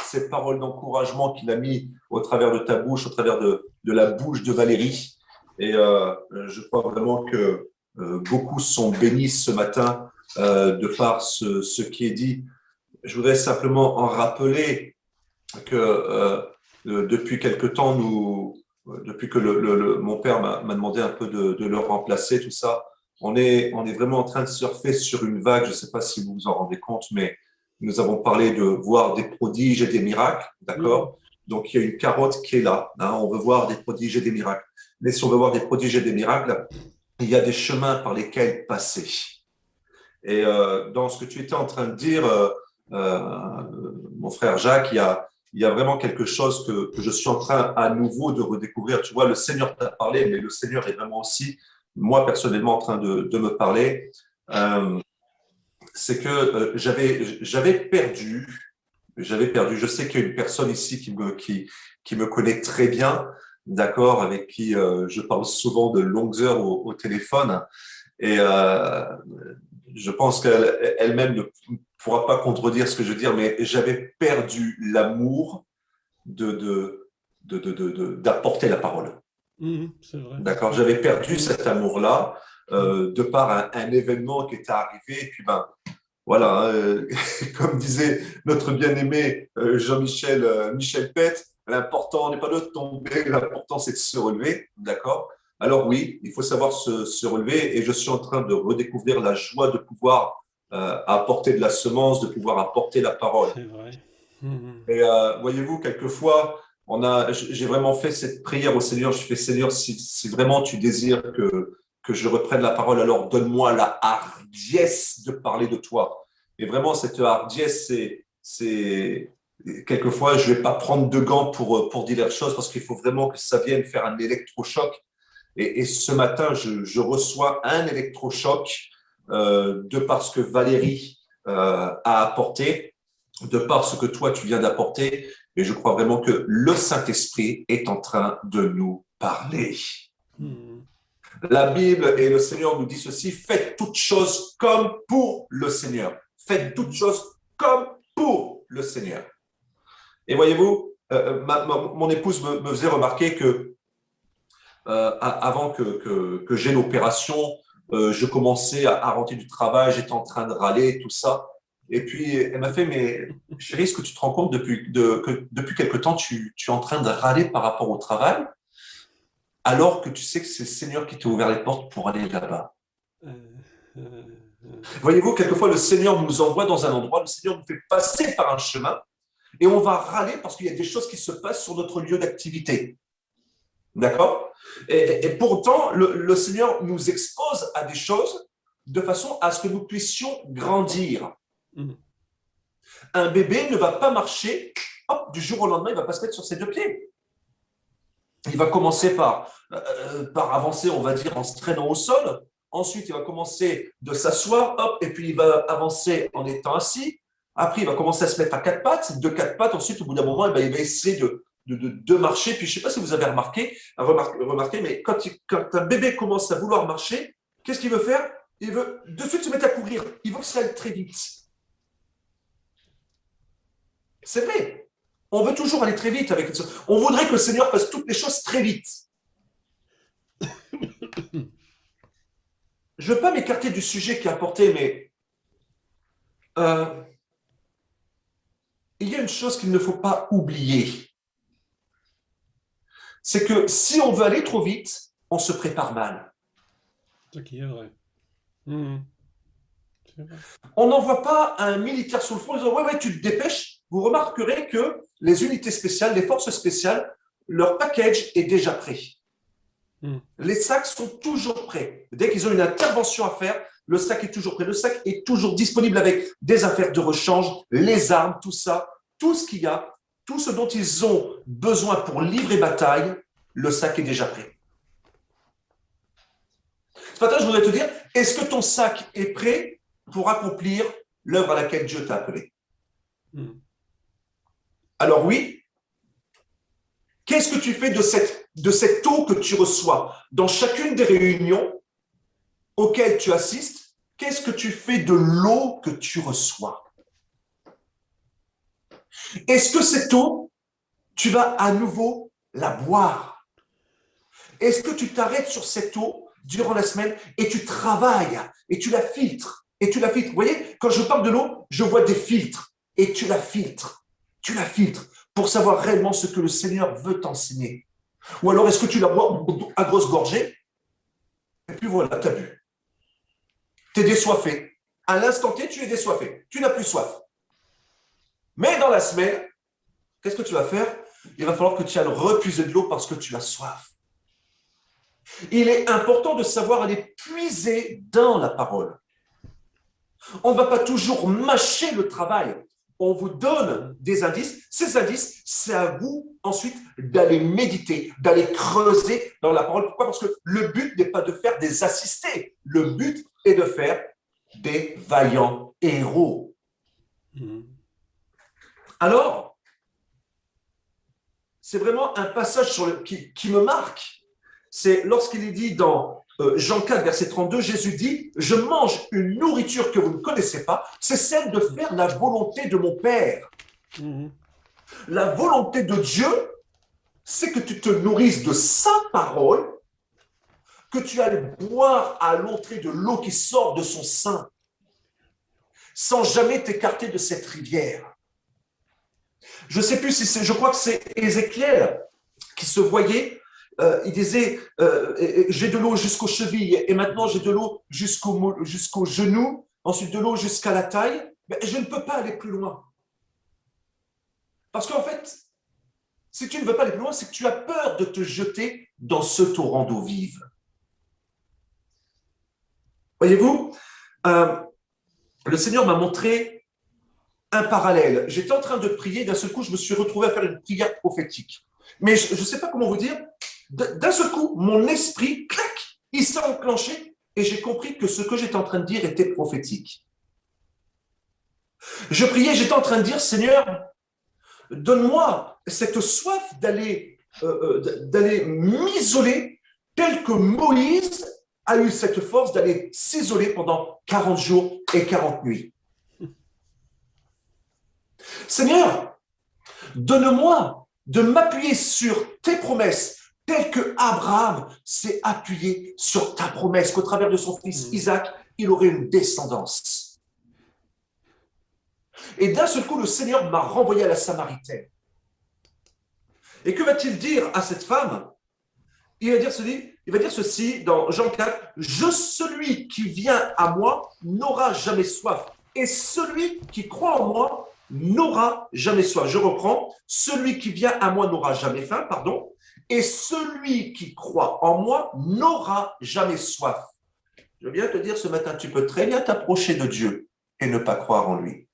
S1: ces paroles d'encouragement qu'il a mis au travers de ta bouche, au travers de la bouche de Valérie. Et je crois vraiment que beaucoup sont bénis ce matin de par ce qui est dit. Je voudrais simplement en rappeler que depuis quelque temps, depuis que mon père m'a demandé un peu de le remplacer, tout ça, on est vraiment en train de surfer sur une vague. Je ne sais pas si vous vous en rendez compte, mais nous avons parlé de voir des prodiges et des miracles, d'accord? Donc, il y a une carotte qui est là. Hein, on veut voir des prodiges et des miracles. Mais si on veut voir des prodiges et des miracles, il y a des chemins par lesquels passer. Et dans ce que tu étais en train de dire, mon frère Jacques, il y a vraiment quelque chose que je suis en train à nouveau de redécouvrir. Tu vois, le Seigneur t'a parlé, mais le Seigneur est vraiment aussi, moi personnellement, en train de me parler. C'est que j'avais perdu, je sais qu'il y a une personne ici qui me connaît très bien, d'accord, avec qui je parle souvent de longues heures au téléphone, et je pense qu'elle-même ne pourra pas contredire ce que je veux dire, mais j'avais perdu l'amour d'apporter la parole.
S3: C'est vrai.
S1: D'accord, j'avais perdu cet amour-là de par un événement qui était arrivé, et puis voilà, comme disait notre bien-aimé Jean-Michel Michel Pett, l'important n'est pas de tomber, l'important c'est de se relever, d'accord? Alors oui, il faut savoir se relever, et je suis en train de redécouvrir la joie de pouvoir apporter de la semence, de pouvoir apporter la parole.
S3: C'est vrai.
S1: Et voyez-vous, quelquefois, j'ai vraiment fait cette prière au Seigneur. Je fais, Seigneur, si vraiment tu désires que je reprenne la parole, alors donne-moi la hardiesse de parler de toi. Et vraiment, cette hardiesse, c'est quelquefois, je ne vais pas prendre de gants pour dire les choses, parce qu'il faut vraiment que ça vienne faire un électrochoc. Et ce matin, je reçois un électrochoc de par ce que Valérie a apporté, de par ce que toi, tu viens d'apporter. Et je crois vraiment que le Saint-Esprit est en train de nous parler. La Bible et le Seigneur nous dit ceci, faites toutes choses comme pour le Seigneur. Faites toutes choses comme pour le Seigneur. Et voyez-vous, mon épouse me faisait remarquer que avant que j'ai l'opération, je commençais à rentrer du travail, j'étais en train de râler, tout ça. Et puis, elle m'a fait, mais chérie, est-ce que tu te rends compte que depuis quelque temps, tu es en train de râler par rapport au travail, alors que tu sais que c'est le Seigneur qui t'a ouvert les portes pour aller là-bas.
S3: Euh, euh,
S1: Voyez-vous, quelquefois, le Seigneur nous envoie dans un endroit, le Seigneur nous fait passer par un chemin, et on va râler parce qu'il y a des choses qui se passent sur notre lieu d'activité. D'accord? Et pourtant, le Seigneur nous expose à des choses de façon à ce que nous puissions grandir.
S3: mm,
S1: Un bébé ne va pas marcher, hop, du jour au lendemain, il ne va pas se mettre sur ses deux pieds. Il va commencer par avancer, on va dire, en se traînant au sol. Ensuite, il va commencer de s'asseoir, hop, et puis il va avancer en étant assis. Après, il va commencer à se mettre à quatre pattes, de quatre pattes. Ensuite, au bout d'un moment, il va essayer de marcher. Puis, je ne sais pas si vous avez remarqué, mais quand un bébé commence à vouloir marcher, qu'est-ce qu'il veut faire? Il veut de suite se mettre à courir. Il veut que ça aille très vite. C'est vrai. On veut toujours aller très vite avec ça. On voudrait que le Seigneur fasse toutes les choses très vite. Je ne veux pas m'écarter du sujet qui est apporté, mais il y a une chose qu'il ne faut pas oublier. C'est que si on veut aller trop vite, on se prépare mal.
S3: c'est qui est vrai. Mm, c'est vrai.
S1: On n'envoie pas un militaire sur le front en disant « Ouais, tu te dépêches ». Vous remarquerez que les unités spéciales, les forces spéciales, leur package est déjà prêt.
S3: Mm.
S1: Les sacs sont toujours prêts. Dès qu'ils ont une intervention à faire, le sac est toujours prêt. Le sac est toujours disponible avec des affaires de rechange, les armes, tout ça, tout ce qu'il y a, tout ce dont ils ont besoin pour livrer bataille, le sac est déjà prêt. Ce matin, je voudrais te dire, est-ce que ton sac est prêt pour accomplir l'œuvre à laquelle Dieu t'a appelé?
S3: Mm.
S1: Alors oui, qu'est-ce que tu fais de cette eau que tu reçois dans chacune des réunions auxquelles tu assistes? Qu'est-ce que tu fais de l'eau que tu reçois? Est-ce que cette eau, tu vas à nouveau la boire? Est-ce que tu t'arrêtes sur cette eau durant la semaine et tu travailles et tu la filtres? Et tu la filtres. Vous voyez, quand je parle de l'eau, je vois des filtres et tu la filtres. Tu la filtres pour savoir réellement ce que le Seigneur veut t'enseigner. Ou alors, est-ce que tu la bois à grosse gorgée? Et puis voilà, tu as bu. Tu es désoiffé. À l'instant T, tu es désoiffé. Tu n'as plus soif. Mais dans la semaine, qu'est-ce que tu vas faire? Il va falloir que tu ailles repuiser de l'eau parce que tu as soif. Il est important de savoir aller puiser dans la parole. On ne va pas toujours mâcher le travail. On vous donne des indices. Ces indices, c'est à vous ensuite d'aller méditer, d'aller creuser dans la parole. Pourquoi? Parce que le but n'est pas de faire des assistés. Le but est de faire des vaillants héros.
S3: Mm.
S1: Alors, c'est vraiment un passage qui me marque. C'est lorsqu'il est dit dans Jean 4, verset 32, Jésus dit « Je mange une nourriture que vous ne connaissez pas, c'est celle de faire la volonté de mon Père.
S3: Mm. »
S1: La volonté de Dieu, c'est que tu te nourrisses de sa parole, que tu ailles boire à l'entrée de l'eau qui sort de son sein, sans jamais t'écarter de cette rivière. Je ne sais plus si c'est, je crois que c'est Ézéchiel qui se voyait. Il disait, j'ai de l'eau jusqu'aux chevilles et maintenant j'ai de l'eau jusqu'au genou, ensuite de l'eau jusqu'à la taille, mais je ne peux pas aller plus loin. Parce qu'en fait, si tu ne veux pas aller plus loin, c'est que tu as peur de te jeter dans ce torrent d'eau vive. Voyez-vous, le Seigneur m'a montré un parallèle. J'étais en train de prier, d'un seul coup, je me suis retrouvé à faire une prière prophétique. Mais je ne sais pas comment vous dire, d'un seul coup, mon esprit, clac, il s'est enclenché et j'ai compris que ce que j'étais en train de dire était prophétique. Je priais, j'étais en train de dire, Seigneur, donne-moi cette soif d'aller m'isoler tel que Moïse a eu cette force d'aller s'isoler pendant 40 jours et 40 nuits. Seigneur, donne-moi de m'appuyer sur tes promesses tel que Abraham s'est appuyé sur ta promesse qu'au travers de son fils Isaac, il aurait une descendance. Et d'un seul coup, le Seigneur m'a renvoyé à la Samaritaine. Et que va-t-il dire à cette femme? Il va dire ceci dans Jean 4, « Celui qui vient à moi n'aura jamais soif, et celui qui croit en moi n'aura jamais soif. » Je reprends, « Celui qui vient à moi n'aura jamais faim, pardon, et celui qui croit en moi n'aura jamais soif. » Je viens te dire ce matin, tu peux très bien t'approcher de Dieu et ne pas croire en lui.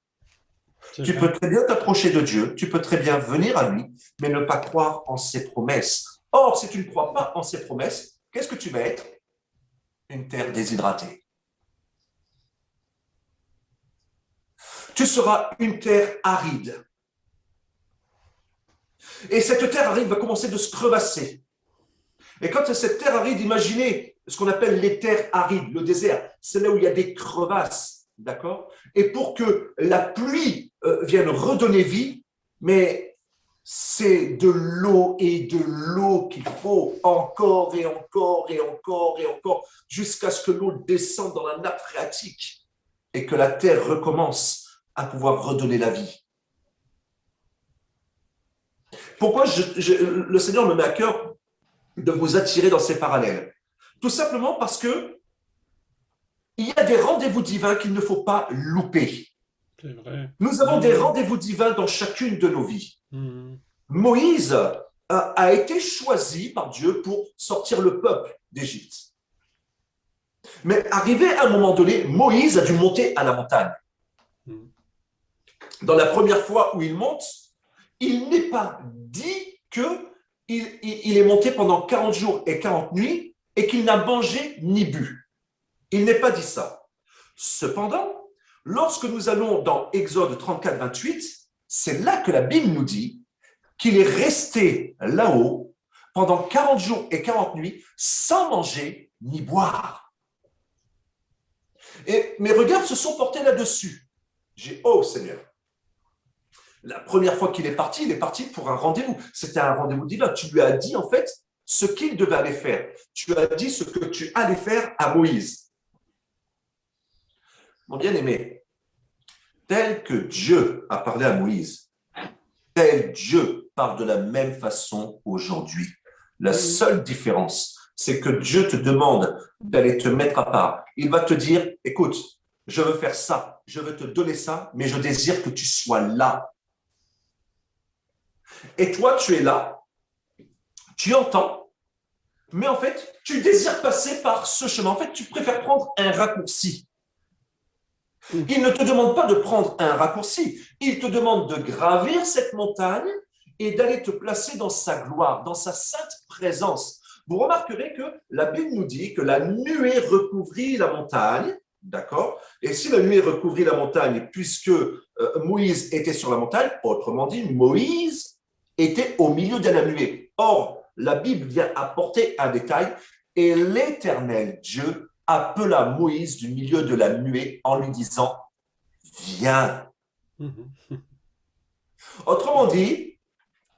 S1: Tu peux très bien t'approcher de Dieu, tu peux très bien venir à lui, mais ne pas croire en ses promesses. Or, si tu ne crois pas en ses promesses, qu'est-ce que tu vas être? Une terre déshydratée. Tu seras une terre aride. Et cette terre aride va commencer de se crevasser. Et quand cette terre aride, imaginez ce qu'on appelle les terres arides, le désert, c'est là où il y a des crevasses, d'accord? Et pour que la pluie vienne redonner vie, mais c'est de l'eau et de l'eau qu'il faut encore et encore et encore et encore, jusqu'à ce que l'eau descende dans la nappe phréatique et que la terre recommence à pouvoir redonner la vie. Pourquoi le Seigneur me met à cœur de vous attirer dans ces parallèles? Tout simplement parce que il y a des rendez-vous divins qu'il ne faut pas louper.
S3: C'est vrai.
S1: Nous avons des rendez-vous divins dans chacune de nos vies. Moïse a été choisi par Dieu pour sortir le peuple d'Égypte. Mais arrivé à un moment donné, Moïse a dû monter à la montagne. Dans la première fois où il monte, il n'est pas dit qu'il est monté pendant 40 jours et 40 nuits et qu'il n'a mangé ni bu. Il n'est pas dit ça. Cependant, lorsque nous allons dans Exode 34, 28, c'est là que la Bible nous dit qu'il est resté là-haut pendant 40 jours et 40 nuits sans manger ni boire. Et mes regards se sont portés là-dessus. J'ai « Oh Seigneur !» La première fois qu'il est parti pour un rendez-vous. C'était un rendez-vous divin. Tu lui as dit en fait ce qu'il devait aller faire. Tu as dit ce que tu allais faire à Moïse. Mon bien-aimé, tel que Dieu a parlé à Moïse, tel Dieu parle de la même façon aujourd'hui. La seule différence, c'est que Dieu te demande d'aller te mettre à part. Il va te dire, écoute, je veux faire ça, je veux te donner ça, mais je désire que tu sois là. Et toi, tu es là, tu entends, mais en fait, tu désires passer par ce chemin. En fait, tu préfères prendre un raccourci. Il ne te demande pas de prendre un raccourci. Il te demande de gravir cette montagne et d'aller te placer dans sa gloire, dans sa sainte présence. Vous remarquerez que la Bible nous dit que la nuée recouvrit la montagne, d'accord? Et si la nuée recouvrit la montagne, puisque Moïse était sur la montagne, autrement dit, Moïse était au milieu de la nuée. Or, la Bible vient apporter un détail, et l'Éternel Dieu appela Moïse du milieu de la nuée en lui disant « Viens ». Autrement dit,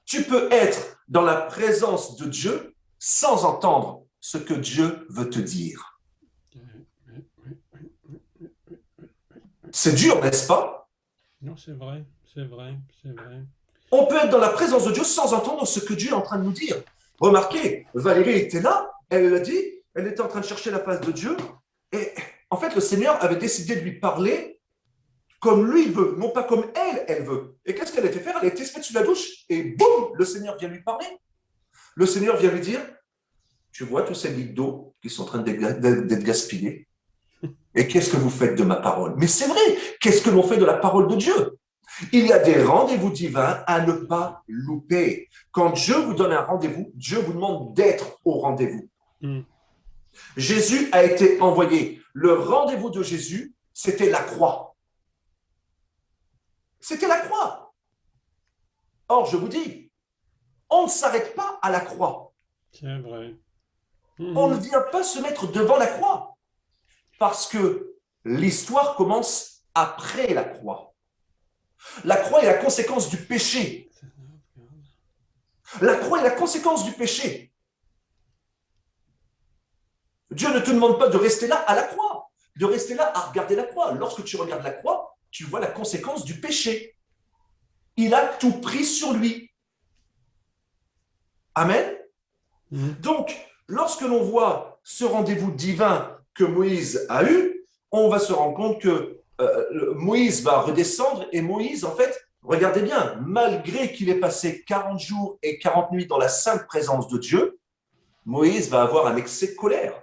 S1: tu peux être dans la présence de Dieu sans entendre ce que Dieu veut te dire. C'est dur, n'est-ce pas?
S3: Non, c'est vrai, c'est vrai, c'est vrai.
S1: On peut être dans la présence de Dieu sans entendre ce que Dieu est en train de nous dire. Remarquez, Valérie était là, elle l'a dit, elle était en train de chercher la face de Dieu, et en fait, le Seigneur avait décidé de lui parler comme lui il veut, non pas comme elle veut. Et qu'est-ce qu'elle a été faire? Elle a été se mettre sous la douche, et boum, le Seigneur vient lui parler. Le Seigneur vient lui dire, tu vois tous ces litres d'eau qui sont en train d'être gaspillés, et qu'est-ce que vous faites de ma parole? Mais c'est vrai, qu'est-ce que l'on fait de la parole de Dieu? Il y a des rendez-vous divins à ne pas louper. Quand Dieu vous donne un rendez-vous, Dieu vous demande d'être au rendez-vous. Jésus a été envoyé. Le rendez-vous de Jésus, c'était la croix. C'était la croix. Or, je vous dis, on ne s'arrête pas à la croix.
S3: C'est vrai.
S1: On ne vient pas se mettre devant la croix. Parce que l'histoire commence après la croix. La croix est la conséquence du péché. La croix est la conséquence du péché. Dieu ne te demande pas de rester là à la croix, de rester là à regarder la croix. Lorsque tu regardes la croix, tu vois la conséquence du péché. Il a tout pris sur lui. Amen. Donc, lorsque l'on voit ce rendez-vous divin que Moïse a eu, on va se rendre compte que Moïse va redescendre et Moïse, en fait, regardez bien, malgré qu'il ait passé 40 jours et 40 nuits dans la sainte présence de Dieu, Moïse va avoir un excès de colère.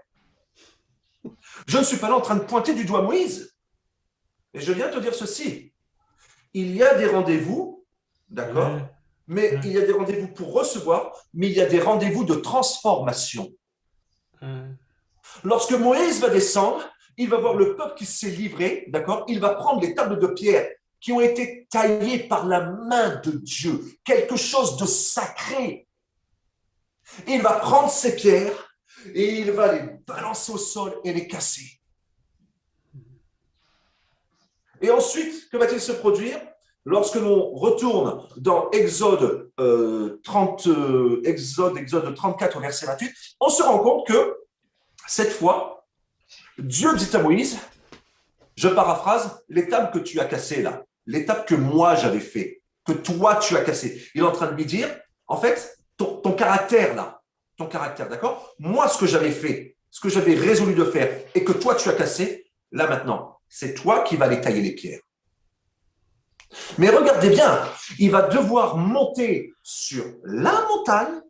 S1: Je ne suis pas là en train de pointer du doigt Moïse, mais je viens te dire ceci. Il y a des rendez-vous, d'accord, mais il y a des rendez-vous pour recevoir, mais il y a des rendez-vous de transformation. Lorsque Moïse va descendre, il va voir le peuple qui s'est livré, d'accord, il va prendre les tables de pierre qui ont été taillées par la main de Dieu, quelque chose de sacré. Il va prendre ces pierres et il va les balancer au sol et les casser. Et ensuite, que va-t-il se produire? Lorsque l'on retourne dans Exode 34 verset 28, on se rend compte que cette fois, Dieu dit à Moïse, je paraphrase, l'étape que tu as cassée là, l'étape que moi j'avais fait, que toi tu as cassé. Il est en train de lui dire, en fait, ton caractère là, ton caractère, d'accord? Moi, ce que j'avais fait, ce que j'avais résolu de faire et que toi tu as cassé, là maintenant, c'est toi qui vas aller tailler les pierres. Mais regardez bien, il va devoir monter sur la montagne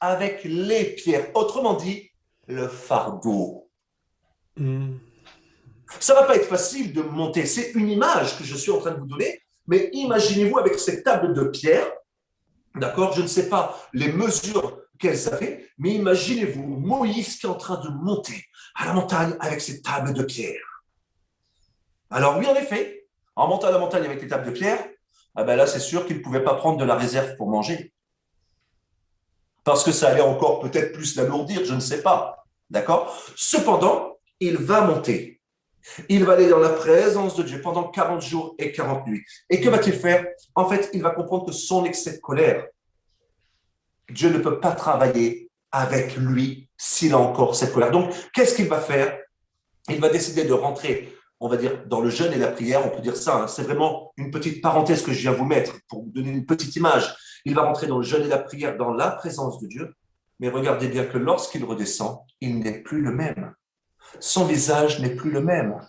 S1: avec les pierres. Autrement dit, le fardeau. Ça ne va pas être facile de monter. C'est une image que je suis en train de vous donner, mais imaginez-vous avec cette table de pierre, d'accord? Je ne sais pas les mesures qu'elles avaient, mais imaginez-vous Moïse qui est en train de monter à la montagne avec cette table de pierre. Alors oui, en effet, en montant à la montagne avec les tables de pierre, ah ben là, c'est sûr qu'il ne pouvait pas prendre de la réserve pour manger. Parce que ça allait encore peut-être plus l'alourdir, je ne sais pas. D'accord? Cependant, il va monter. Il va aller dans la présence de Dieu pendant 40 jours et 40 nuits. Et que va-t-il faire? En fait, il va comprendre que son excès de colère, Dieu ne peut pas travailler avec lui s'il a encore cette colère. Donc, qu'est-ce qu'il va faire? Il va décider de rentrer, on va dire, dans le jeûne et la prière, on peut dire ça, hein. C'est vraiment une petite parenthèse que je viens vous mettre pour vous donner une petite image. Il va rentrer dans le jeûne et la prière, dans la présence de Dieu. Mais regardez bien que lorsqu'il redescend, il n'est plus le même. Son visage n'est plus le même.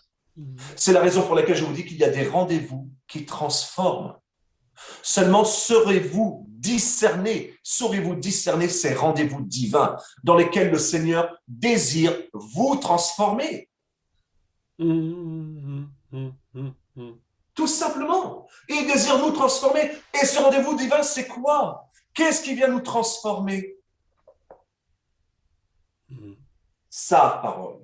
S1: C'est la raison pour laquelle je vous dis qu'il y a des rendez-vous qui transforment. Seulement, saurez-vous discerner ces rendez-vous divins dans lesquels le Seigneur désire vous transformer. Tout simplement. Il désire nous transformer. Et ce rendez-vous divin, c'est quoi? Qu'est-ce qui vient nous transformer? Sa parole.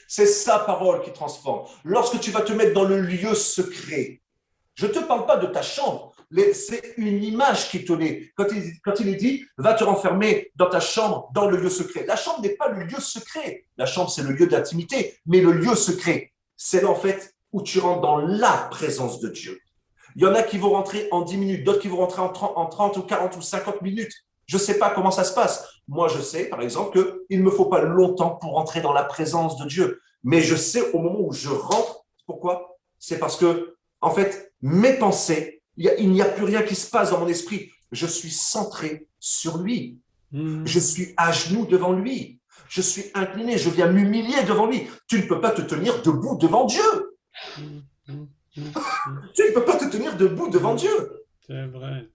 S1: C'est sa parole qui transforme. Lorsque tu vas te mettre dans le lieu secret, je ne te parle pas de ta chambre, c'est une image qui te l'est. Quand il est dit, va te renfermer dans ta chambre, dans le lieu secret. La chambre n'est pas le lieu secret. La chambre, c'est le lieu d'intimité. Mais le lieu secret, c'est là en fait où tu rentres dans la présence de Dieu. Il y en a qui vont rentrer en 10 minutes, d'autres qui vont rentrer en 30 ou 40 ou 50 minutes. Je ne sais pas comment ça se passe. Moi, je sais, par exemple, qu'il ne me faut pas longtemps pour rentrer dans la présence de Dieu. Mais je sais au moment où je rentre, pourquoi? C'est parce que, en fait, mes pensées, il n'y a plus rien qui se passe dans mon esprit. Je suis centré sur lui. Je suis à genoux devant lui. Je suis incliné, je viens m'humilier devant lui. Tu ne peux pas te tenir debout devant Dieu. Tu ne peux pas te tenir debout devant Dieu.
S3: C'est vrai.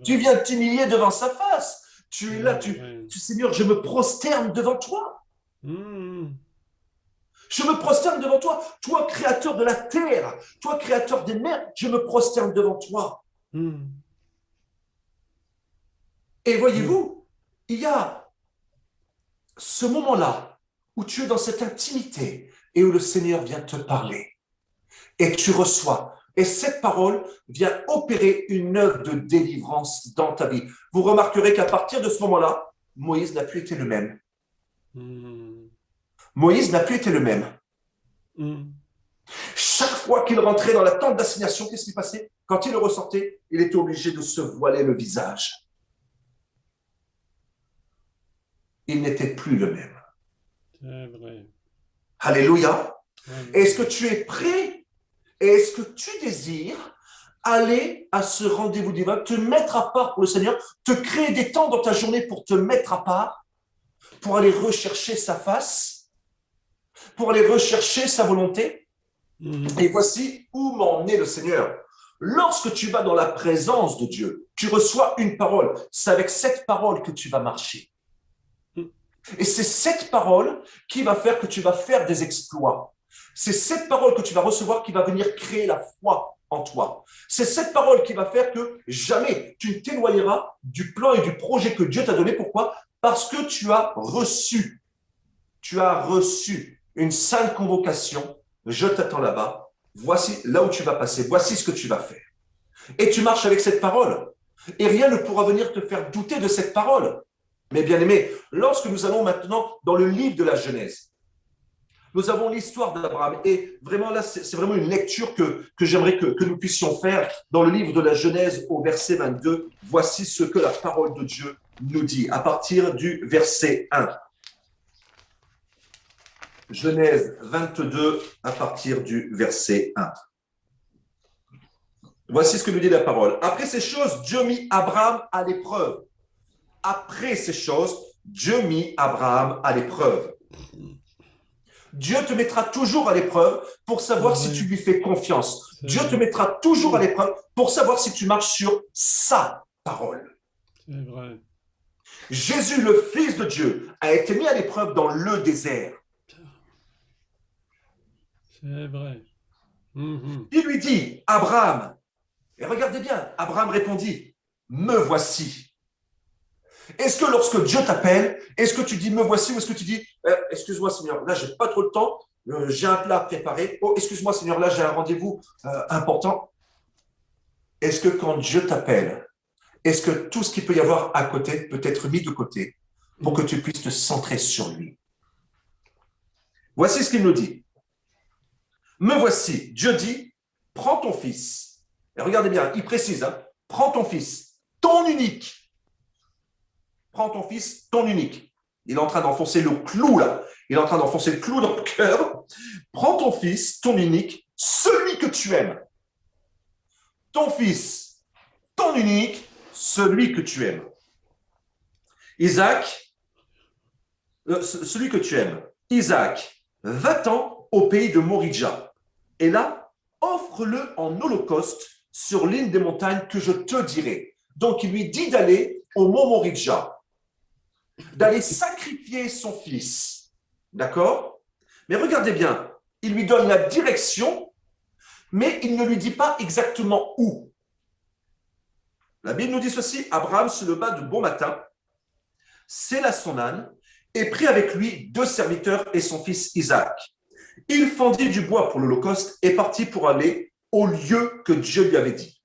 S1: Tu viens t'humilier devant sa face. Tu es là, Seigneur, je me prosterne devant toi. Je me prosterne devant toi. Toi, créateur de la terre, toi, créateur des mers, je me prosterne devant toi. Et voyez-vous, il y a ce moment-là où tu es dans cette intimité et où le Seigneur vient te parler. Et tu reçois. Et cette parole vient opérer une œuvre de délivrance dans ta vie. Vous remarquerez qu'à partir de ce moment-là, Moïse n'a plus été le même. Moïse n'a plus été le même. Chaque fois qu'il rentrait dans la tente d'assignation, qu'est-ce qui se passait? Quand il ressortait, il était obligé de se voiler le visage. Il n'était plus le même.
S3: C'est vrai.
S1: Alléluia. Est-ce que tu es prêt? Est-ce que tu désires aller à ce rendez-vous divin, te mettre à part pour le Seigneur, te créer des temps dans ta journée pour te mettre à part, pour aller rechercher sa face, pour aller rechercher sa volonté? Et voici où m'en est le Seigneur. Lorsque tu vas dans la présence de Dieu, tu reçois une parole. C'est avec cette parole que tu vas marcher. Et c'est cette parole qui va faire que tu vas faire des exploits. C'est cette parole que tu vas recevoir qui va venir créer la foi en toi. C'est cette parole qui va faire que jamais tu ne t'éloigneras du plan et du projet que Dieu t'a donné. Pourquoi? Parce que tu as reçu une sainte convocation. Je t'attends là-bas. Voici là où tu vas passer. Voici ce que tu vas faire. Et tu marches avec cette parole. Et rien ne pourra venir te faire douter de cette parole. Mais bien aimé, lorsque nous allons maintenant dans le livre de la Genèse, nous avons l'histoire d'Abraham. Et vraiment là, c'est vraiment une lecture que j'aimerais que nous puissions faire dans le livre de la Genèse au verset 22. Voici ce que la parole de Dieu nous dit à partir du verset 1. Genèse 22 à partir du verset 1. Voici ce que nous dit la parole. Après ces choses, Dieu mit Abraham à l'épreuve. Après ces choses, Dieu mit Abraham à l'épreuve. Dieu te mettra toujours à l'épreuve pour savoir si tu lui fais confiance. Dieu te mettra toujours à l'épreuve pour savoir si tu marches sur sa parole.
S3: C'est vrai.
S1: Jésus, le Fils de Dieu, a été mis à l'épreuve dans le désert.
S3: C'est vrai.
S1: Il lui dit, Abraham, et regardez bien, Abraham répondit, me voici. Est-ce que lorsque Dieu t'appelle, est-ce que tu dis me voici ou est-ce que tu dis excuse-moi Seigneur, là j'ai pas trop de temps, j'ai un plat à préparer, oh excuse-moi Seigneur, là j'ai un rendez-vous important. Est-ce que quand Dieu t'appelle, est-ce que tout ce qu'il peut y avoir à côté peut être mis de côté pour que tu puisses te centrer sur lui? Voici ce qu'il nous dit. Me voici, Dieu dit, prends ton fils. Et regardez bien, il précise, prends ton fils, ton unique. Prends ton fils, ton unique. Il est en train d'enfoncer le clou là. Il est en train d'enfoncer le clou dans le cœur. Prends ton fils, ton unique, celui que tu aimes. Ton fils, ton unique, celui que tu aimes. Isaac, celui que tu aimes. Isaac, va-t'en au pays de Moridja. Et là, offre-le en holocauste sur l'une des montagnes que je te dirai. Donc, il lui dit d'aller au mont Moridja, d'aller sacrifier son fils. D'accord? Mais regardez bien, il lui donne la direction, mais il ne lui dit pas exactement où. La Bible nous dit ceci, Abraham se leva de bon matin, sella son âne, et prit avec lui 2 serviteurs et son fils Isaac. Il fendit du bois pour l'holocauste et partit pour aller au lieu que Dieu lui avait dit.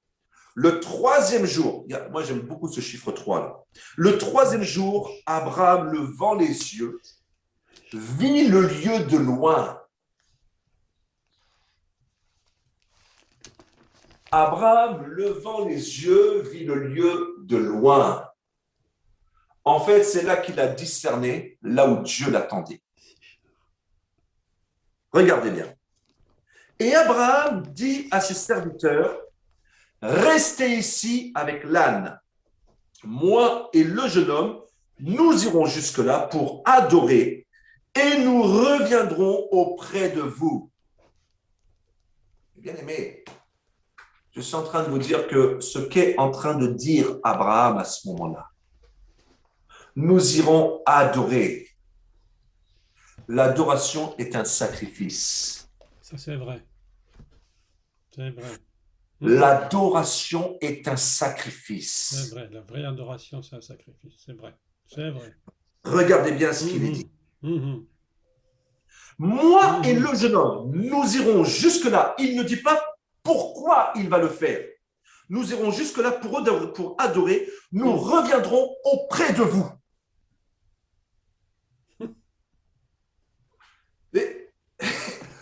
S1: Le 3e jour, moi j'aime beaucoup ce chiffre 3 là. Le 3e jour, Abraham, levant les yeux, vit le lieu de loin. Abraham, levant les yeux, vit le lieu de loin. En fait, c'est là qu'il a discerné, là où Dieu l'attendait. Regardez bien. Et Abraham dit à ses serviteurs, restez ici avec l'âne. Moi et le jeune homme, nous irons jusque-là pour adorer et nous reviendrons auprès de vous. Bien aimé, je suis en train de vous dire que ce qu'est en train de dire Abraham à ce moment-là, nous irons adorer. L'adoration est un sacrifice.
S3: Ça, c'est vrai. C'est vrai.
S1: L'adoration est un sacrifice.
S3: C'est vrai. La vraie adoration, c'est un sacrifice. C'est vrai. C'est vrai.
S1: Regardez bien ce qu'il est dit. Moi et le jeune homme, nous irons jusque-là. Il ne dit pas pourquoi il va le faire. Nous irons jusque-là pour adorer. Nous reviendrons auprès de vous. Et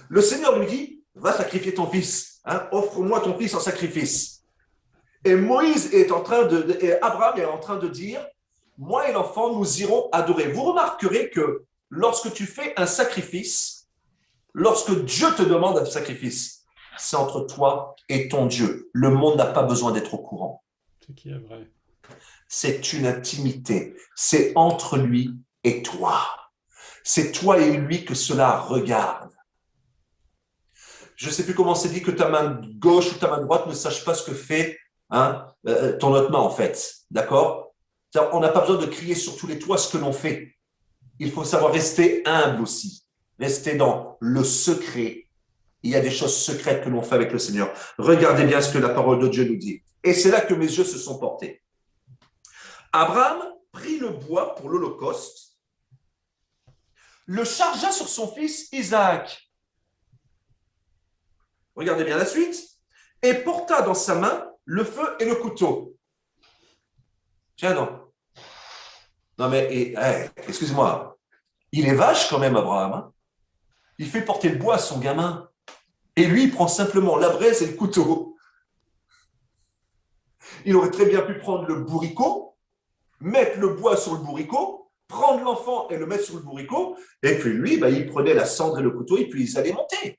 S1: le Seigneur lui dit, va sacrifier ton fils. Offre-moi ton fils en sacrifice. Et Moïse est en train et Abraham est en train de dire, moi et l'enfant, nous irons adorer. Vous remarquerez que lorsque tu fais un sacrifice, Lorsque Dieu te demande un sacrifice, c'est entre toi et ton Dieu. Le monde n'a pas besoin d'être au courant.
S3: Ce qui est vrai.
S1: C'est une intimité. C'est entre lui et toi. C'est toi et lui que cela regarde. Je ne sais plus comment c'est dit que ta main gauche ou ta main droite ne sache pas ce que fait ton autre main, en fait. D'accord? On n'a pas besoin de crier sur tous les toits ce que l'on fait. Il faut savoir rester humble aussi. Rester dans le secret. Il y a des choses secrètes que l'on fait avec le Seigneur. Regardez bien ce que la parole de Dieu nous dit. Et c'est là que mes yeux se sont portés. Abraham prit le bois pour l'Holocauste, le chargea sur son fils Isaac. Regardez bien la suite. Et porta dans sa main le feu et le couteau. Tiens, non. Non, mais, excuse-moi. Il est vache quand même, Abraham. Hein? Il fait porter le bois à son gamin. Et lui, il prend simplement la braise et le couteau. Il aurait très bien pu prendre le bourricot, mettre le bois sur le bourricot, prendre l'enfant et le mettre sur le bourricot, et puis lui, il prenait la cendre et le couteau, et puis ils allaient monter.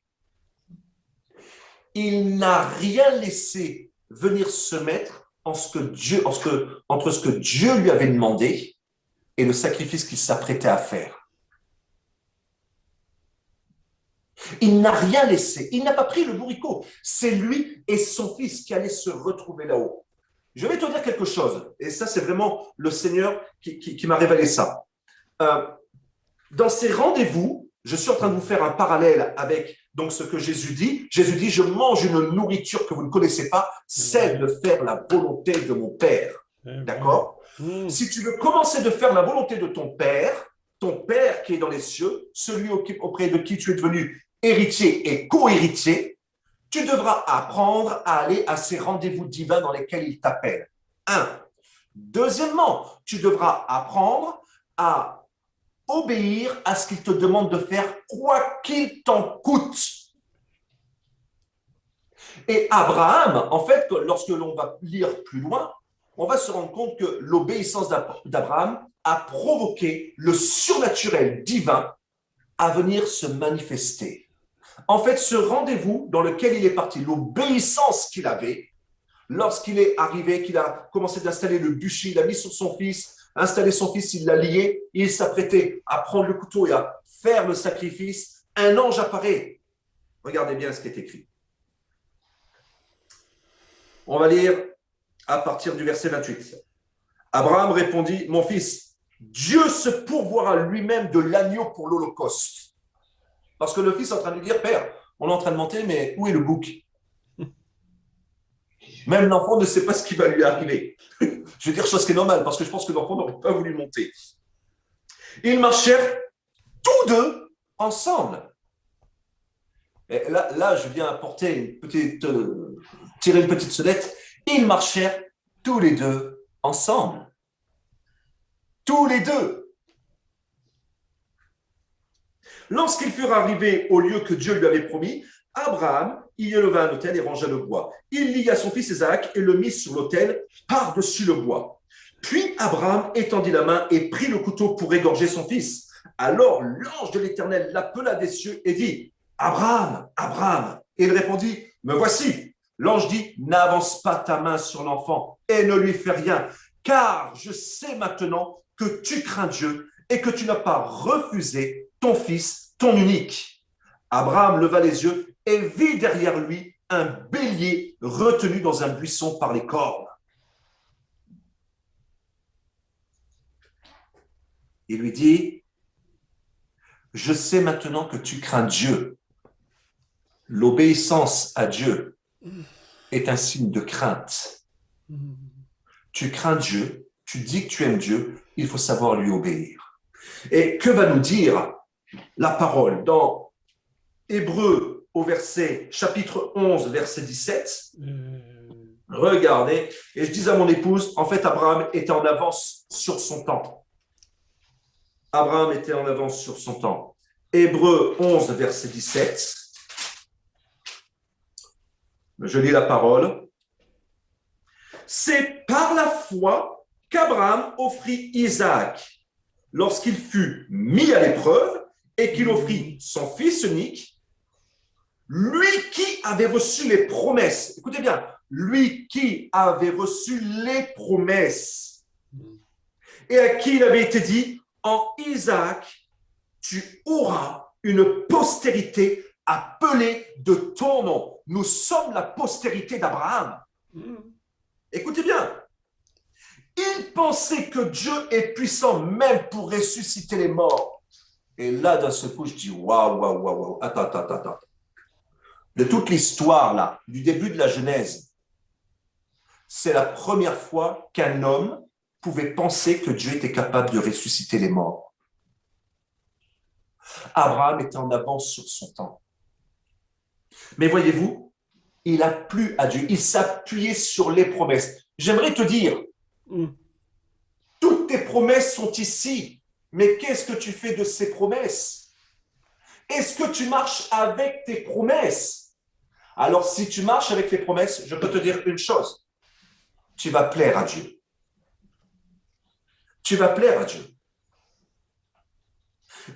S1: Il n'a rien laissé venir se mettre entre ce que Dieu lui avait demandé et le sacrifice qu'il s'apprêtait à faire. Il n'a rien laissé, il n'a pas pris le bourricot. C'est lui et son fils qui allaient se retrouver là-haut. Je vais te dire quelque chose, et ça c'est vraiment le Seigneur qui m'a révélé ça. Dans ces rendez-vous, je suis en train de vous faire un parallèle avec donc, ce que Jésus dit. Jésus dit, je mange une nourriture que vous ne connaissez pas, c'est de faire la volonté de mon Père. D'accord? Si tu veux commencer de faire la volonté de ton Père qui est dans les cieux, celui auprès de qui tu es devenu héritier et co-héritier, tu devras apprendre à aller à ces rendez-vous divins dans lesquels il t'appelle. Deuxièmement, tu devras apprendre à obéir à ce qu'il te demande de faire, quoi qu'il t'en coûte. Et Abraham, en fait, lorsque l'on va lire plus loin, on va se rendre compte que l'obéissance d'Abraham a provoqué le surnaturel divin à venir se manifester. En fait, ce rendez-vous dans lequel il est parti, l'obéissance qu'il avait, lorsqu'il est arrivé, qu'il a commencé d'installer le bûcher, il a mis sur son fils, installé son fils, il l'a lié, il s'apprêtait à prendre le couteau et à faire le sacrifice. Un ange apparaît. Regardez bien ce qui est écrit. On va lire à partir du verset 28. Abraham répondit, mon fils, Dieu se pourvoira lui-même de l'agneau pour l'Holocauste. Parce que le fils est en train de lui dire, Père, on est en train de monter, mais où est le bouc? Même l'enfant ne sait pas ce qui va lui arriver. Je veux dire chose qui est normale, parce que je pense que l'enfant n'aurait pas voulu monter. Ils marchèrent tous deux ensemble. Et là, je viens apporter tirer une petite sonnette. Ils marchèrent tous les deux ensemble. Tous les deux. Lorsqu'ils furent arrivés au lieu que Dieu lui avait promis, Abraham y éleva un autel et rangea le bois. Il lia son fils Isaac et le mit sur l'autel par-dessus le bois. Puis Abraham étendit la main et prit le couteau pour égorger son fils. Alors l'ange de l'Éternel l'appela des cieux et dit, Abraham, Abraham. Et il répondit, me voici. L'ange dit, n'avance pas ta main sur l'enfant et ne lui fais rien, car je sais maintenant que tu crains Dieu et que tu n'as pas refusé ton fils, ton unique. Abraham leva les yeux et vit derrière lui un bélier retenu dans un buisson par les cornes. Il lui dit, je sais maintenant que tu crains Dieu. L'obéissance à Dieu est un signe de crainte. Tu crains Dieu, tu dis que tu aimes Dieu, il faut savoir lui obéir. Et que va nous dire la parole dans Hébreux au chapitre 11, verset 17? Regardez, et je dis à mon épouse, en fait, Abraham était en avance sur son temps. Abraham était en avance sur son temps. Hébreux 11, verset 17. Je lis la parole. C'est par la foi qu'Abraham offrit Isaac lorsqu'il fut mis à l'épreuve et qu'il offrit son fils unique. lui qui avait reçu les promesses, écoutez bien, lui qui avait reçu les promesses et à qui il avait été dit, en Isaac, tu auras une postérité appelée de ton nom. Nous sommes la postérité d'Abraham. Écoutez bien, il pensait que Dieu est puissant même pour ressusciter les morts. Et là, d'un seul coup, je dis, waouh, attends. De toute l'histoire, là, du début de la Genèse, c'est la première fois qu'un homme pouvait penser que Dieu était capable de ressusciter les morts. Abraham était en avance sur son temps. Mais voyez-vous, il a plu à Dieu, il s'appuyait sur les promesses. J'aimerais te dire, toutes tes promesses sont ici, mais qu'est-ce que tu fais de ces promesses? Est-ce que tu marches avec tes promesses? Alors, si tu marches avec les promesses, je peux te dire une chose, tu vas plaire à Dieu. Tu vas plaire à Dieu.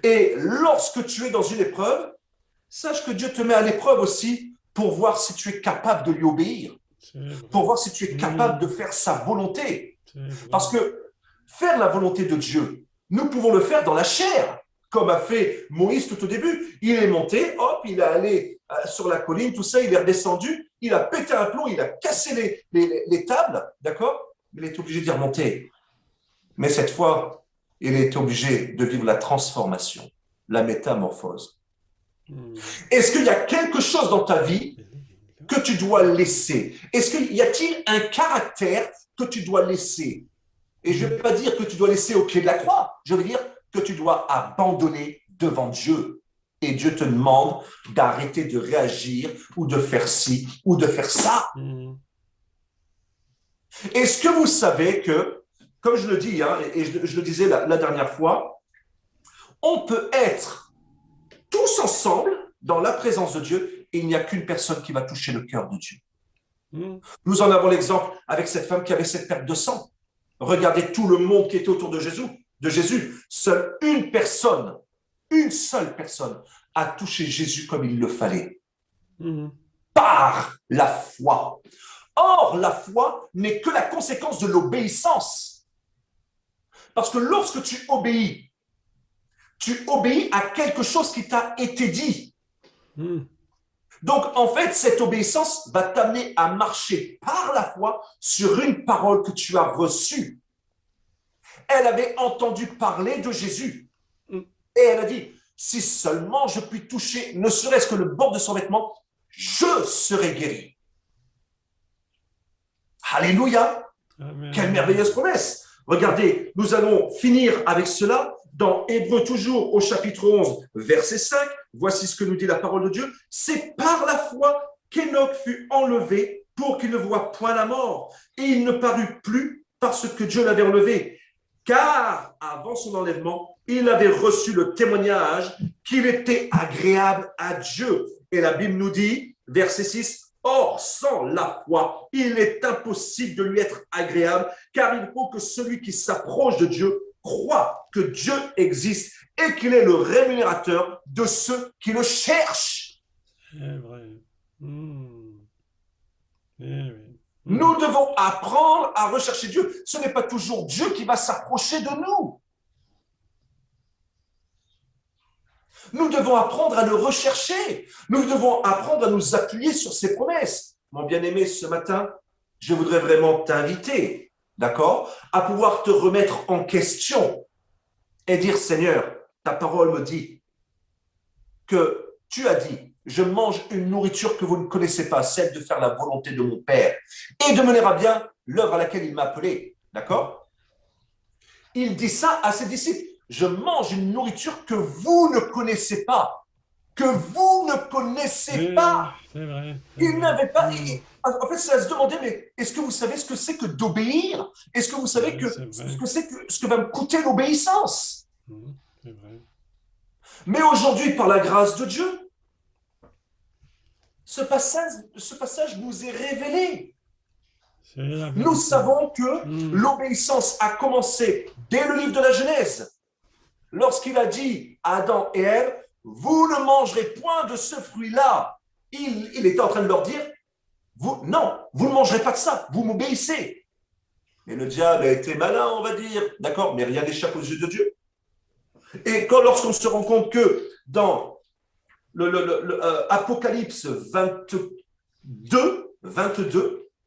S1: Et lorsque tu es dans une épreuve, sache que Dieu te met à l'épreuve aussi pour voir si tu es capable de lui obéir, pour voir si tu es capable de faire sa volonté. Parce que faire la volonté de Dieu, nous pouvons le faire dans la chair, comme a fait Moïse tout au début. Il est monté, hop, il est allé sur la colline, tout ça, il est redescendu, il a pété un plomb, il a cassé les tables, d'accord? Il est obligé d'y remonter. Mais cette fois, il est obligé de vivre la transformation, la métamorphose. Est-ce qu'il y a quelque chose dans ta vie que tu dois laisser? Est-ce qu'il y a-t-il un caractère que tu dois laisser? Et je ne vais pas dire que tu dois laisser au pied de la croix, je veux dire que tu dois abandonner devant Dieu. Et Dieu te demande d'arrêter de réagir ou de faire ci ou de faire ça. Est-ce que vous savez que, comme je le dis, et je le disais la dernière fois, on peut être tous ensemble dans la présence de Dieu et il n'y a qu'une personne qui va toucher le cœur de Dieu. Nous en avons l'exemple avec cette femme qui avait cette perte de sang. Regardez tout le monde qui était autour de Jésus. Seule une seule personne a touché Jésus comme il le fallait. Par la foi. Or, la foi n'est que la conséquence de l'obéissance. Parce que lorsque tu obéis à quelque chose qui t'a été dit. Donc, en fait, cette obéissance va t'amener à marcher par la foi sur une parole que tu as reçue. Elle avait entendu parler de Jésus. Et elle a dit, si seulement je puis toucher, ne serait-ce que le bord de son vêtement, je serai guéri. Alléluia. Amen. Quelle merveilleuse promesse. Regardez, nous allons finir avec cela dans Hébreux toujours au chapitre 11, verset 5. Voici ce que nous dit la parole de Dieu. C'est par la foi qu'Enoch fut enlevé pour qu'il ne voie point la mort. Et il ne parut plus parce que Dieu l'avait enlevé. Car avant son enlèvement, il avait reçu le témoignage qu'il était agréable à Dieu. Et la Bible nous dit, verset 6, or, sans la foi, il est impossible de lui être agréable, car il faut que celui qui s'approche de Dieu croit que Dieu existe et qu'il est le rémunérateur de ceux qui le cherchent.
S3: C'est vrai.
S1: Nous devons apprendre à rechercher Dieu. Ce n'est pas toujours Dieu qui va s'approcher de nous. Nous devons apprendre à le rechercher. Nous devons apprendre à nous appuyer sur ses promesses. Mon bien-aimé, ce matin, je voudrais vraiment t'inviter, d'accord, à pouvoir te remettre en question et dire, Seigneur, ta parole me dit que tu as dit, je mange une nourriture que vous ne connaissez pas, celle de faire la volonté de mon Père et de mener à bien l'œuvre à laquelle il m'a appelé, d'accord? Il dit ça à ses disciples. Je mange une nourriture que vous ne connaissez pas. Que vous ne connaissez pas.
S3: C'est vrai.
S1: Il n'avait pas... En fait, c'est à se demander, mais est-ce que vous savez ce que c'est que d'obéir? Est-ce que vous savez ce que va me coûter l'obéissance?
S3: C'est vrai.
S1: Mais aujourd'hui, par la grâce de Dieu, ce passage nous est révélé. Nous savons que l'obéissance a commencé dès le livre de la Genèse. Lorsqu'il a dit à Adam et Ève, vous ne mangerez point de ce fruit-là. il était en train de leur dire, non, vous ne mangerez pas de ça, vous m'obéissez. Et le diable a été malin, on va dire, d'accord, mais rien n'échappe aux yeux de Dieu. Et lorsqu'on se rend compte que dans Apocalypse 22,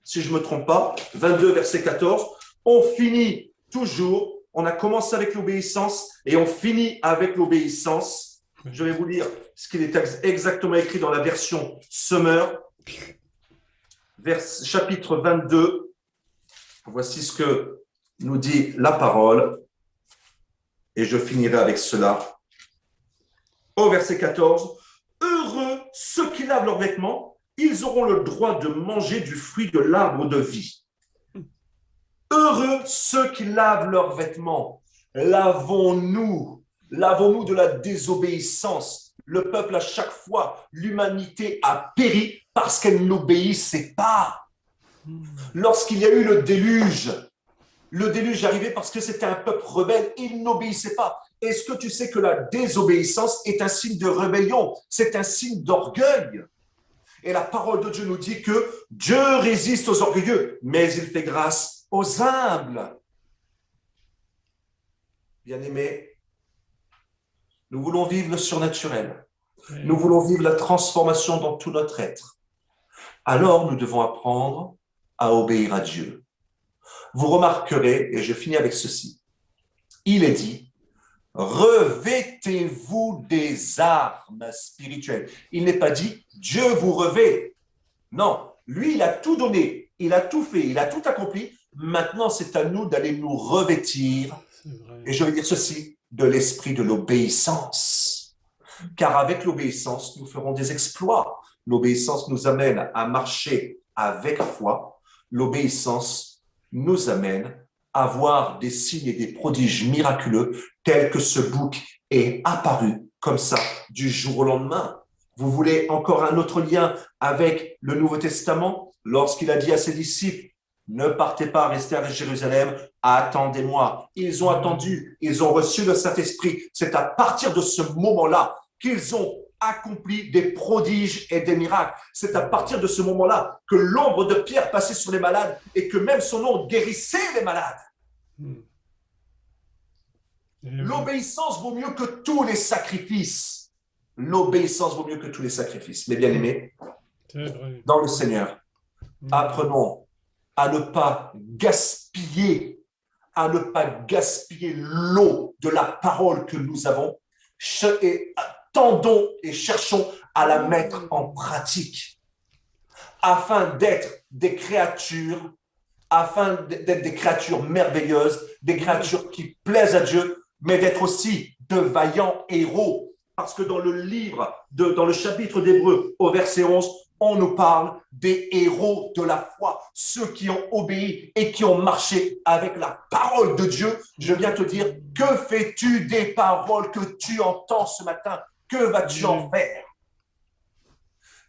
S1: si je ne me trompe pas, 22 verset 14, on finit toujours, on a commencé avec l'obéissance et on finit avec l'obéissance. Je vais vous lire ce qu'il est exactement écrit dans la version Summer, chapitre 22. Voici ce que nous dit la parole. Et je finirai avec cela. Au verset 14, « Heureux ceux qui lavent leurs vêtements, ils auront le droit de manger du fruit de l'arbre de vie. » Heureux ceux qui lavent leurs vêtements. Lavons-nous de la désobéissance. Le peuple, à chaque fois, l'humanité a péri parce qu'elle n'obéissait pas. Lorsqu'il y a eu le déluge est arrivé parce que c'était un peuple rebelle, il n'obéissait pas. Est-ce que tu sais que la désobéissance est un signe de rébellion? C'est un signe d'orgueil. Et la parole de Dieu nous dit que Dieu résiste aux orgueilleux, mais il fait grâce aux humbles. Bien-aimés, nous voulons vivre le surnaturel. Nous voulons vivre la transformation dans tout notre être. Alors, nous devons apprendre à obéir à Dieu. Vous remarquerez, et je finis avec ceci, il est dit, revêtez-vous des armes spirituelles. Il n'est pas dit, Dieu vous revêt. Non, lui, il a tout donné, il a tout fait, il a tout accompli. Maintenant, c'est à nous d'aller nous revêtir, et je vais dire ceci, de l'esprit de l'obéissance. Car avec l'obéissance, nous ferons des exploits. L'obéissance nous amène à marcher avec foi. L'obéissance nous amène à voir des signes et des prodiges miraculeux tels que ce bouc est apparu comme ça du jour au lendemain. Vous voulez encore un autre lien avec le Nouveau Testament? Lorsqu'il a dit à ses disciples, ne partez pas, restez à Jérusalem, attendez-moi. Ils ont attendu, ils ont reçu le Saint-Esprit. C'est à partir de ce moment-là qu'ils ont accompli des prodiges et des miracles. C'est à partir de ce moment-là que l'ombre de Pierre passait sur les malades et que même son nom guérissait les malades. L'obéissance vaut mieux que tous les sacrifices. L'obéissance vaut mieux que tous les sacrifices. Mais bien aimés, dans le Seigneur, apprenons à ne pas gaspiller, l'eau de la parole que nous avons et tendons et cherchons à la mettre en pratique afin d'être des créatures, merveilleuses, des créatures qui plaisent à Dieu, mais d'être aussi de vaillants héros. Parce que dans le chapitre d'Hébreux, au verset 11, on nous parle des héros de la foi, ceux qui ont obéi et qui ont marché avec la parole de Dieu. Je viens te dire, que fais-tu des paroles que tu entends ce matin? Que vas-tu en faire?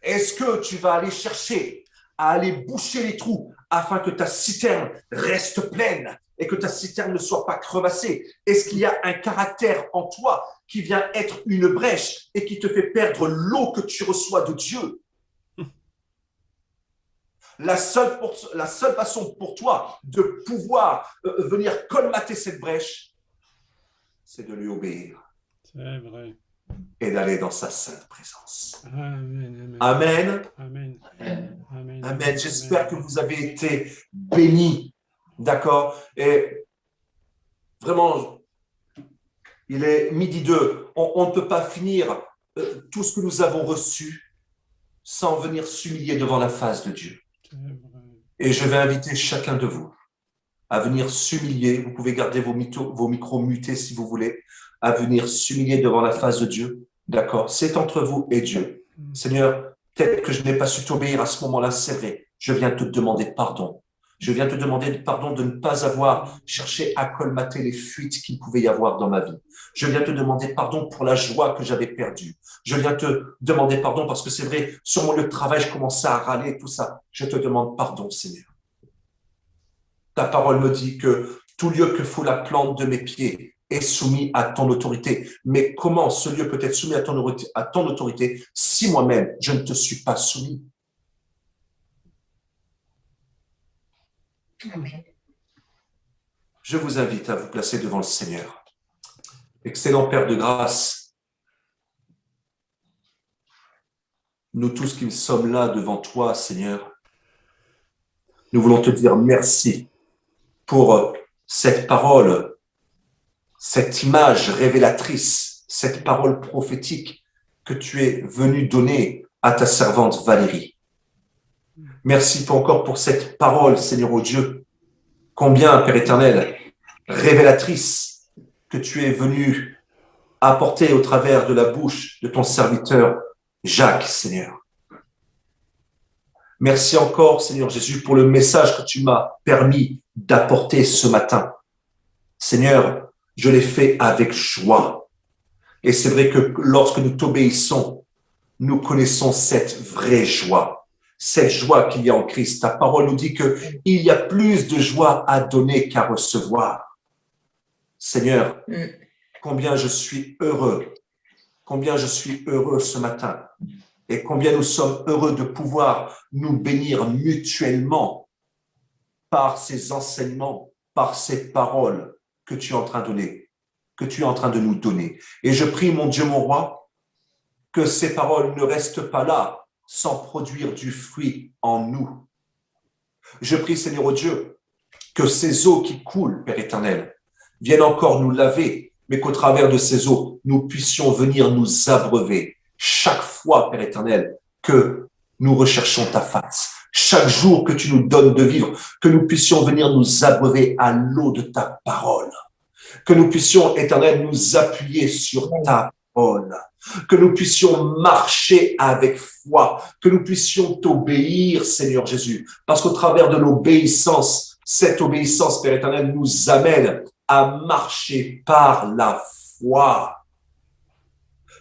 S1: Est-ce que tu vas aller chercher à aller boucher les trous afin que ta citerne reste pleine et que ta citerne ne soit pas crevassée? Est-ce qu'il y a un caractère en toi qui vient être une brèche et qui te fait perdre l'eau que tu reçois de Dieu? La seule façon pour toi de pouvoir venir colmater cette brèche, c'est de lui obéir.
S3: C'est vrai.
S1: Et d'aller dans sa sainte présence.
S3: Amen.
S1: Amen.
S3: Amen. Amen.
S1: Amen. J'espère que vous avez été bénis. D'accord? Et vraiment, il est 12:02. On ne peut pas finir tout ce que nous avons reçu sans venir s'humilier devant la face de Dieu. Et je vais inviter chacun de vous à venir s'humilier. Vous pouvez garder vos micros mutés si vous voulez, à venir s'humilier devant la face de Dieu. D'accord? C'est entre vous et Dieu. Seigneur, peut-être que je n'ai pas su t'obéir à ce moment-là, c'est vrai. Je viens te demander pardon. Je viens te demander pardon de ne pas avoir cherché à colmater les fuites qu'il pouvait y avoir dans ma vie. Je viens te demander pardon pour la joie que j'avais perdue. Je viens te demander pardon parce que c'est vrai, sur mon lieu de travail, je commençais à râler, tout ça. Je te demande pardon, Seigneur. Ta parole me dit que tout lieu que fout la plante de mes pieds, est soumis à ton autorité. Mais comment ce lieu peut être soumis à ton autorité si moi-même, je ne te suis pas soumis?
S4: Amen.
S1: Je vous invite à vous placer devant le Seigneur. Excellent Père de grâce, nous tous qui sommes là devant toi, Seigneur, nous voulons te dire merci pour cette parole, cette image révélatrice, cette parole prophétique que tu es venu donner à ta servante Valérie. Merci encore pour cette parole, Seigneur ô Dieu, combien, Père éternel, révélatrice que tu es venu apporter au travers de la bouche de ton serviteur Jacques, Seigneur. Merci encore, Seigneur Jésus, pour le message que tu m'as permis d'apporter ce matin. Seigneur, je l'ai fait avec joie. Et c'est vrai que lorsque nous t'obéissons, nous connaissons cette vraie joie, cette joie qu'il y a en Christ. Ta parole nous dit qu'il y a plus de joie à donner qu'à recevoir. Seigneur, combien je suis heureux ce matin. Et combien nous sommes heureux de pouvoir nous bénir mutuellement par ces enseignements, par ces paroles que tu es en train de donner, que tu es en train de nous donner. Et je prie, mon Dieu, mon roi, que ces paroles ne restent pas là sans produire du fruit en nous. Je prie, Seigneur oh Dieu, que ces eaux qui coulent, Père éternel, viennent encore nous laver, mais qu'au travers de ces eaux, nous puissions venir nous abreuver. Chaque fois, Père éternel, que nous recherchons ta face, chaque jour que tu nous donnes de vivre, que nous puissions venir nous abreuver à l'eau de ta parole, que nous puissions, éternel, nous appuyer sur ta parole, que nous puissions marcher avec foi, que nous puissions t'obéir, Seigneur Jésus, parce qu'au travers de l'obéissance, cette obéissance, Père éternel, nous amène à marcher par la foi.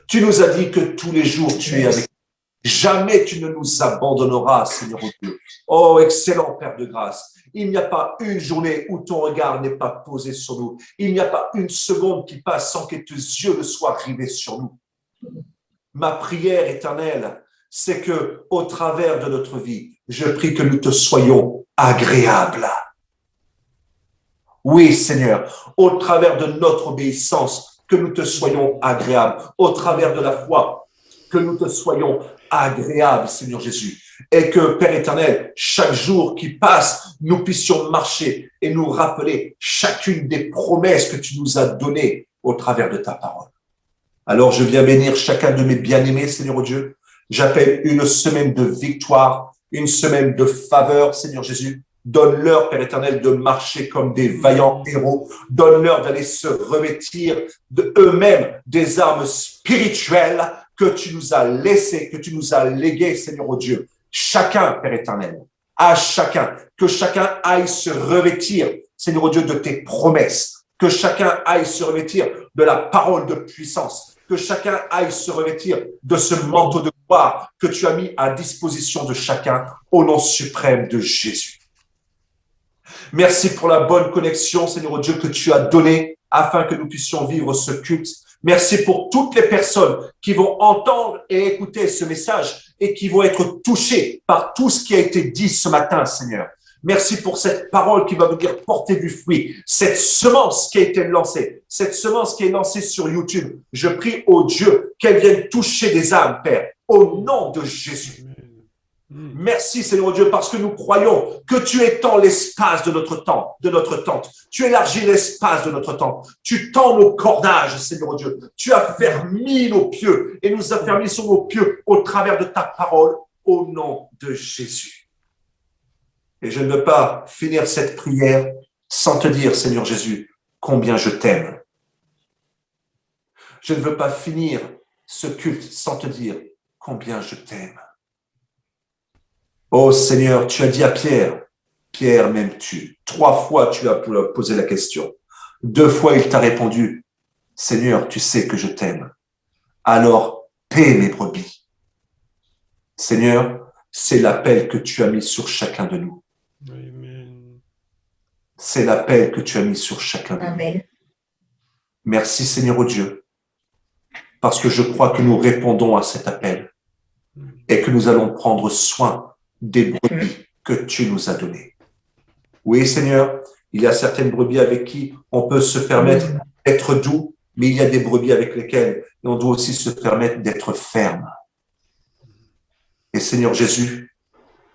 S1: Tu nous as dit que tous les jours, tu es avec nous. Jamais tu ne nous abandonneras, Seigneur Dieu. Oh, excellent Père de grâce. Il n'y a pas une journée où ton regard n'est pas posé sur nous. Il n'y a pas une seconde qui passe sans que tes yeux ne soient rivés sur nous. Ma prière éternelle, c'est que au travers de notre vie, je prie que nous te soyons agréables. Oui, Seigneur, au travers de notre obéissance, que nous te soyons agréables, au travers de la foi, que nous te soyons agréables, Seigneur Jésus. Et que, Père éternel, chaque jour qui passe, nous puissions marcher et nous rappeler chacune des promesses que tu nous as données au travers de ta parole. Alors, je viens bénir chacun de mes bien-aimés, Seigneur Dieu. J'appelle une semaine de victoire, une semaine de faveur, Seigneur Jésus. Donne-leur, Père éternel, de marcher comme des vaillants héros. Donne-leur d'aller se revêtir de eux-mêmes des armes spirituelles que tu nous as laissées, que tu nous as léguées, Seigneur oh Dieu. Chacun, Père éternel, à chacun, que chacun aille se revêtir, Seigneur oh Dieu, de tes promesses. Que chacun aille se revêtir de la parole de puissance. Que chacun aille se revêtir de ce manteau de gloire que tu as mis à disposition de chacun au nom suprême de Jésus. Merci pour la bonne connexion, Seigneur Dieu, que tu as donnée afin que nous puissions vivre ce culte. Merci pour toutes les personnes qui vont entendre et écouter ce message et qui vont être touchées par tout ce qui a été dit ce matin, Seigneur. Merci pour cette parole qui va venir porter du fruit, cette semence qui a été lancée, cette semence qui est lancée sur YouTube. Je prie au Dieu qu'elle vienne toucher des âmes, Père, au nom de Jésus. Merci, Seigneur Dieu, parce que nous croyons que tu étends l'espace de notre temps, de notre tente. Tu élargis l'espace de notre tente. Tu tends nos cordages, Seigneur Dieu. Tu as fermé nos pieux et nous affermis sur nos pieux au travers de ta parole, au nom de Jésus. Et je ne veux pas finir cette prière sans te dire, Seigneur Jésus, combien je t'aime. Je ne veux pas finir ce culte sans te dire combien je t'aime. Oh Seigneur, tu as dit à Pierre, Pierre, m'aimes-tu? 3 fois tu as posé la question. 2 fois il t'a répondu, Seigneur, tu sais que je t'aime. Alors, paie mes brebis. Seigneur, c'est l'appel que tu as mis sur chacun de nous.
S3: Amen.
S1: C'est l'appel que tu as mis sur chacun de nous.
S4: Amen.
S1: Merci Seigneur oh Dieu, parce que je crois que nous répondons à cet appel et que nous allons prendre soin des brebis que tu nous as données. Oui Seigneur, il y a certaines brebis avec qui on peut se permettre d'être doux, mais il y a des brebis avec lesquelles on doit aussi se permettre d'être ferme. Et Seigneur Jésus,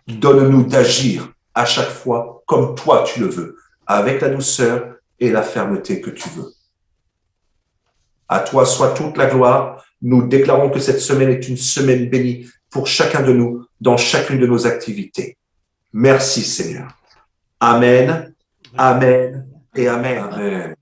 S1: donne-nous d'agir à chaque fois comme toi tu le veux, avec la douceur et la fermeté que tu veux. À toi soit toute la gloire. Nous déclarons que cette semaine est une semaine bénie pour chacun de nous dans chacune de nos activités. Merci Seigneur. Amen, amen et amen.
S4: Amen.